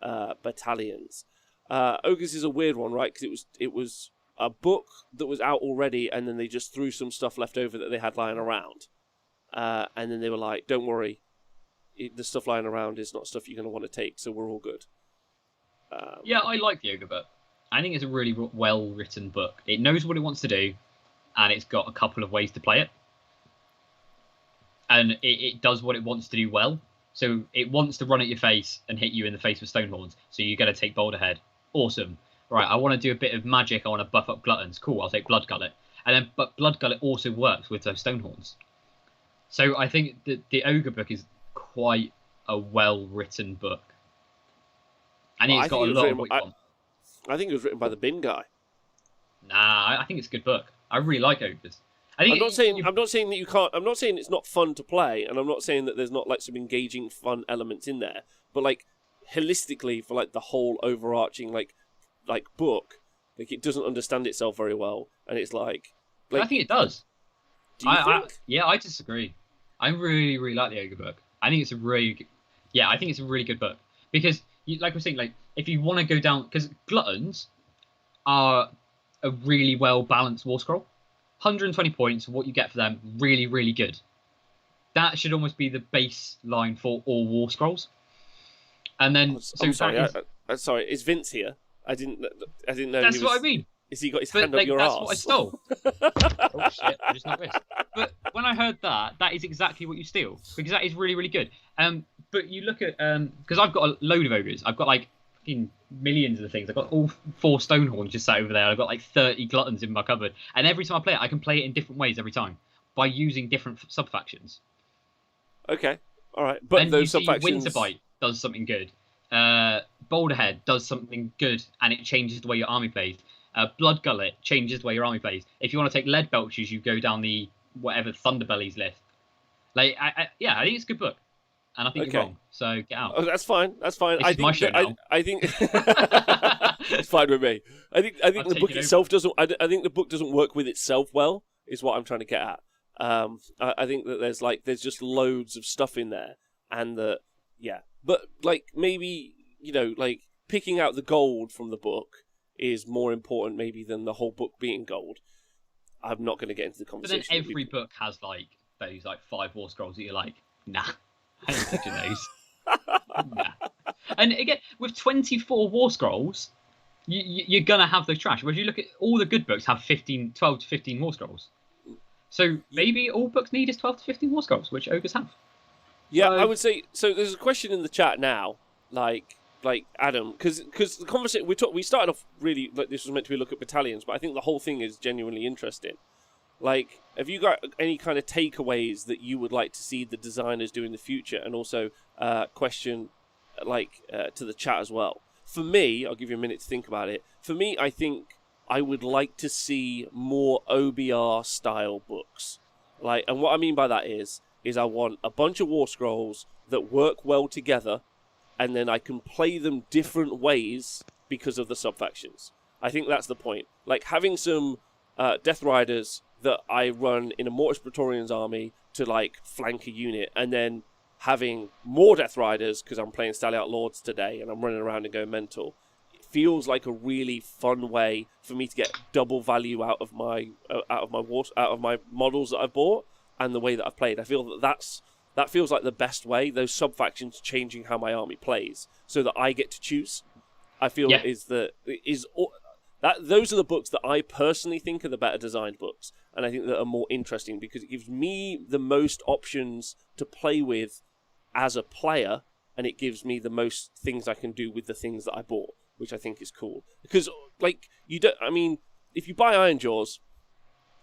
battalions. Ogres is a weird one, right? Because it was a book that was out already, and then they just threw some stuff left over that they had lying around. And then they were like, don't worry, the stuff lying around is not stuff you're going to want to take, so we're all good. Yeah, I like the Ogre book. I think it's a really well-written book. It knows what it wants to do, and it's got a couple of ways to play it. And it does what it wants to do well. So it wants to run at your face and hit you in the face with Stonehorns. So you're going to take Boulder Head. Awesome. Right, I want to do a bit of magic. I want to buff up Gluttons. Cool, I'll take Blood Gullet. But Blood Gullet also works with those Stonehorns. So I think that the Ogre book is quite a well-written book. And it's got a lot of what you want. I think it was written by the Bin guy. Nah, I think it's a good book. I really like Ogres. I think I'm not saying that you can't. I'm not saying it's not fun to play, and I'm not saying that there's not like some engaging, fun elements in there. But like holistically, for like the whole overarching like book, like it doesn't understand itself very well, and it's like I think it does. Do you think? I disagree. I really, really like the Ogre book. I think it's a really, I think it's a really good book because, like we're saying, like if you want to go down, because gluttons are a really well balanced war scroll. 120 points, what you get for them, really, really good. That should almost be the baseline for all war scrolls. And then, I'm sorry, sorry, is Vince here? I didn't know. That's what I mean. Has he got his hand up your that's arse? That's what I stole. Oh shit! I just noticed. But when I heard that, that is exactly what you steal because that is really, really good. But you look at because I've got a load of ogres. I've got like fucking millions of the things. I've got all 4 Stonehorns just sat over there. I've got like 30 gluttons in my cupboard, and every time I play it, I can play it in different ways every time by using different sub factions. Okay, all right, but and those you sub factions. Winterbite does something good. Boulderhead does something good, and it changes the way your army plays. Blood Gullet changes the way your army plays. If you want to take Lead Belchers, you go down the whatever Thunderbellies list. Like, I think it's a good book, and I think you're wrong. So get out. Oh, that's fine. That's fine. This is my show now. I think it's fine with me. I think the book itself doesn't. I think the book doesn't work with itself well. Is what I'm trying to get at. I think that there's just loads of stuff in there, and but like maybe like picking out the gold from the book is more important maybe than the whole book being gold. I'm not going to get into the conversation. But then every book has like those like 5 war scrolls that you're like, nah, I ain't touching those. Nah. And again, with 24 war scrolls, you're gonna have those trash. Whereas you look at all the good books have 12 to 15 war scrolls. So maybe all books need is 12 to 15 war scrolls, which ogres have. Yeah, I would say so. There's a question in the chat now, like Adam, because the conversation we started off really like this was meant to be a look at battalions, but I think the whole thing is genuinely interesting. Like, have you got any kind of takeaways that you would like to see the designers do in the future, and also question to the chat as well? For me, I'll give you a minute to think about it. For me, I think I would like to see more OBR style books. Like, and what I mean by that is I want a bunch of war scrolls that work well together, and then I can play them different ways because of the sub-factions. I think that's the point. Like, having some Death Riders that I run in a Mortis Praetorians army to, like, flank a unit, and then having more Death Riders, because I'm playing Stalliot Lords today, and I'm running around and going mental. It feels like a really fun way for me to get double value out of my models that I've bought, and the way that I've played. I feel that feels like the best way, those sub-factions changing how my army plays, so that I get to choose. I feel those are the books that I personally think are the better designed books, and I think that are more interesting, because it gives me the most options to play with as a player, and it gives me the most things I can do with the things that I bought, which I think is cool. Because, like, if you buy Ironjaws,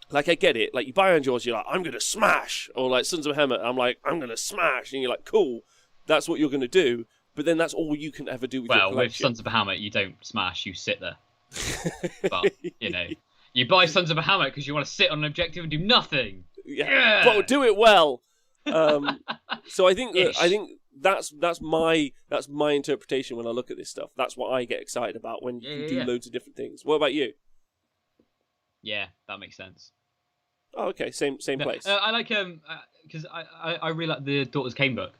like, I get it. Like, you buy Ironjaws, you're like, I'm going to smash. Or, like, Sons of Hemet, I'm like, I'm going to smash. And you're like, cool, that's what you're going to do. But then that's all you can ever do with your collection. Well, with Sons of Bahamut, you don't smash, you sit there. But, you buy Sons of Bahamut because you want to sit on an objective and do nothing. Yeah. But do it well. So I think that's my interpretation when I look at this stuff. That's what I get excited about when you do loads of different things. What about you? Yeah, that makes sense. Oh, okay, same place. I like because I really like the Daughters Khaine book.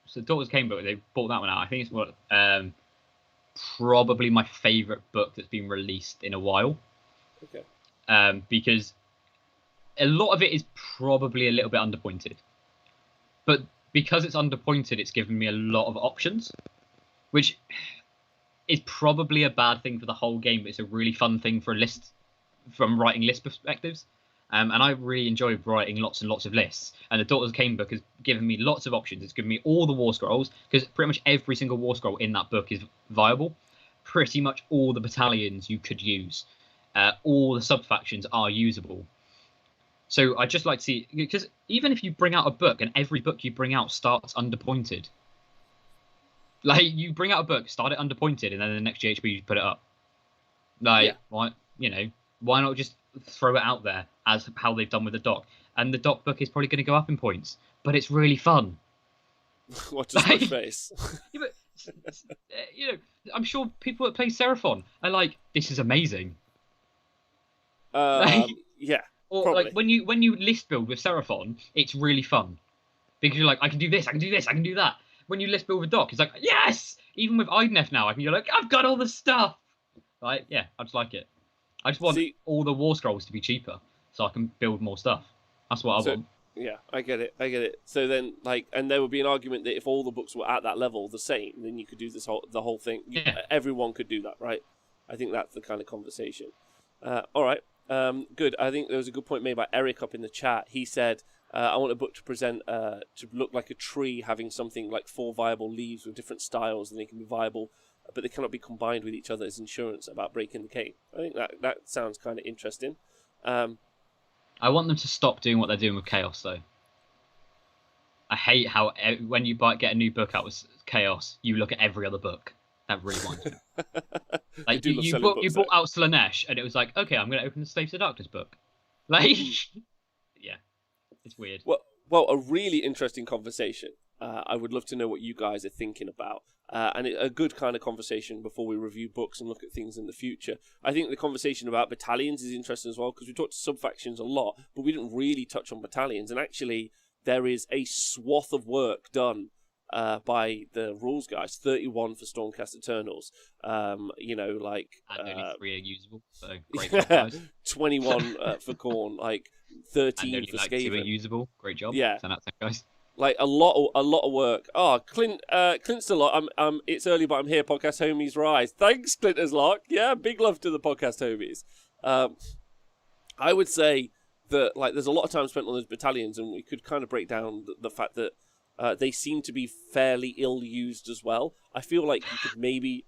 So Daughters Khaine book, they bought that one out. I think it's probably my favourite book that's been released in a while. Okay. Because a lot of it is probably a little bit underpointed, but because it's underpointed, it's given me a lot of options, which is probably a bad thing for the whole game. But it's a really fun thing for a list, from writing list perspectives. And I really enjoy writing lots and lots of lists. And the Daughters of Khaine book has given me lots of options. It's given me all the war scrolls, because pretty much every single war scroll in that book is viable. Pretty much all the battalions you could use. All the sub-factions are usable. So I just like to see, because even if you bring out a book and every book you bring out starts underpointed. Like, you bring out a book, start it underpointed, and then the next GHB you put it up. Like, why not just throw it out there as how they've done with the doc, and the doc book is probably going to go up in points, but it's really fun. What does my face? Yeah, but, I'm sure people that play Seraphon are like, this is amazing. Yeah. Or probably. like when you list build with Seraphon, it's really fun because you're like, I can do this, I can do this, I can do that. When you list build with Doc, it's like, yes. Even with Idnef now, you're like, I've got all the stuff. Right? Yeah, I just like it. I just want all the war scrolls to be cheaper so I can build more stuff. That's what I want. Yeah, I get it. So then, and there would be an argument that if all the books were at that level the same, then you could do the whole thing. Yeah. Everyone could do that, right? I think that's the kind of conversation. All right. Good. I think there was a good point made by Eric up in the chat. He said, I want a book to present, to look like a tree having something like 4 viable leaves with different styles, and they can be viable, but they cannot be combined with each other as insurance about breaking the cane. I think that sounds kind of interesting. I want them to stop doing what they're doing with Chaos, though. I hate how when you get a new book out with Chaos, you look at every other book. That really winds me. Like you bought out Slanesh, and it was like, okay, I'm going to open the Slaves of Darkness book. Like, yeah, it's weird. Well, a really interesting conversation. I would love to know what you guys are thinking about. And a good kind of conversation before we review books and look at things in the future. I think the conversation about battalions is interesting as well, because we talked sub-factions a lot, but we didn't really touch on battalions. And actually, there is a swath of work done by the rules guys. 31 for Stormcast Eternals. And only 3 are usable, so great yeah, job, guys. 21 for Khorne, 13 and for only Skaven. 2 are usable. Great job. Yeah. Send out 10 guys. A lot of work. Oh, Clint's a lot. It's early, but I'm here. Podcast homies rise. Thanks, Clinters Lock. Yeah, big love to the podcast homies. I would say that there's a lot of time spent on those battalions, and we could kind of break down the fact that they seem to be fairly ill-used as well. I feel like you could maybe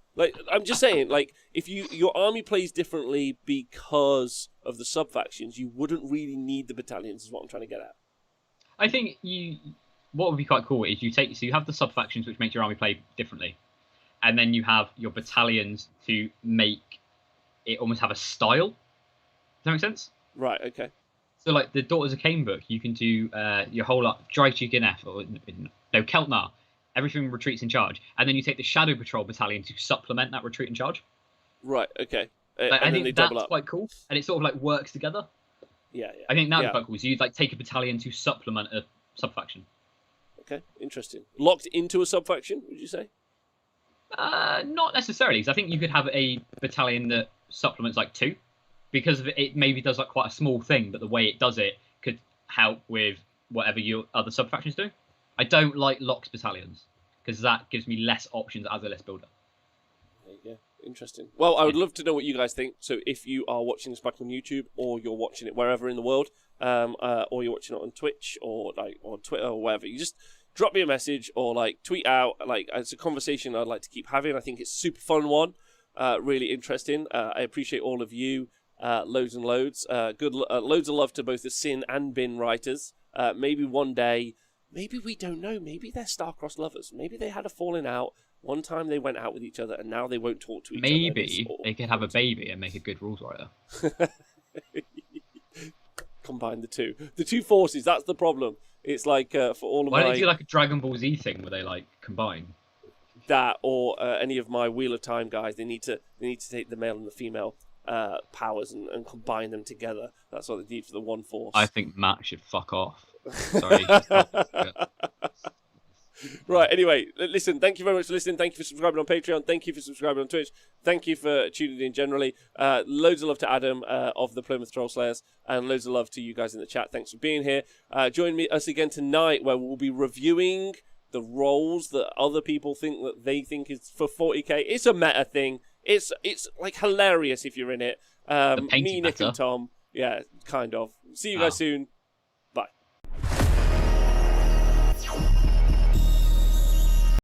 I'm just saying, if your army plays differently because of the sub-factions, you wouldn't really need the battalions, is what I'm trying to get at. I think what would be quite cool is you have the sub-factions, which make your army play differently, and then you have your battalions to make it almost have a style. Does that make sense? Right, okay. So, the Daughters of Cain book, you can do your whole Drycheek Inef, or no, Keltnar. Everything retreats in charge, and then you take the Shadow Patrol battalion to supplement that retreat in charge. Right. Okay. I think that's quite cool, and it sort of works together. Yeah. I think that'd be quite cool. So you take a battalion to supplement a sub-faction. Okay, interesting. Locked into a sub-faction, would you say? Not necessarily, because I think you could have a battalion that supplements 2, because of it maybe does quite a small thing, but the way it does it could help with whatever your other sub-factions do. I don't like Locke's battalions, because that gives me less options as a list builder. There you go. Interesting. Well, I would love to know what you guys think. So if you are watching this back on YouTube, or you're watching it wherever in the world, or you're watching it on Twitch or on Twitter or wherever, you just drop me a message or tweet out. It's a conversation I'd like to keep having. I think it's a super fun one, really interesting. I appreciate all of you, loads and loads. Loads of love to both the Sin and Bin writers. Maybe one day, maybe we don't know. Maybe they're star-crossed lovers. Maybe they had a falling out. One time they went out with each other, and now they won't talk to each other. Maybe they could have a baby and make a good rules writer. Combine the two. The two forces, that's the problem. It's for all of Why don't they do a Dragon Ball Z thing where they combine? That, or any of my Wheel of Time guys, they need to take the male and the female powers and combine them together. That's what they need for the one force. I think Matt should fuck off. Sorry. Right, anyway, listen, thank you very much for listening. Thank you for subscribing on Patreon. Thank you for subscribing on Twitch. Thank you for tuning in generally. Loads of love to Adam of the Plymouth Troll Slayers, and loads of love to you guys in the chat. Thanks for being here. Join us again tonight, where we'll be reviewing the roles that other people think that they think is for 40k. It's a meta thing. It's hilarious if you're in it. Me, Nick, and Tom. Yeah, kind of. See you guys soon.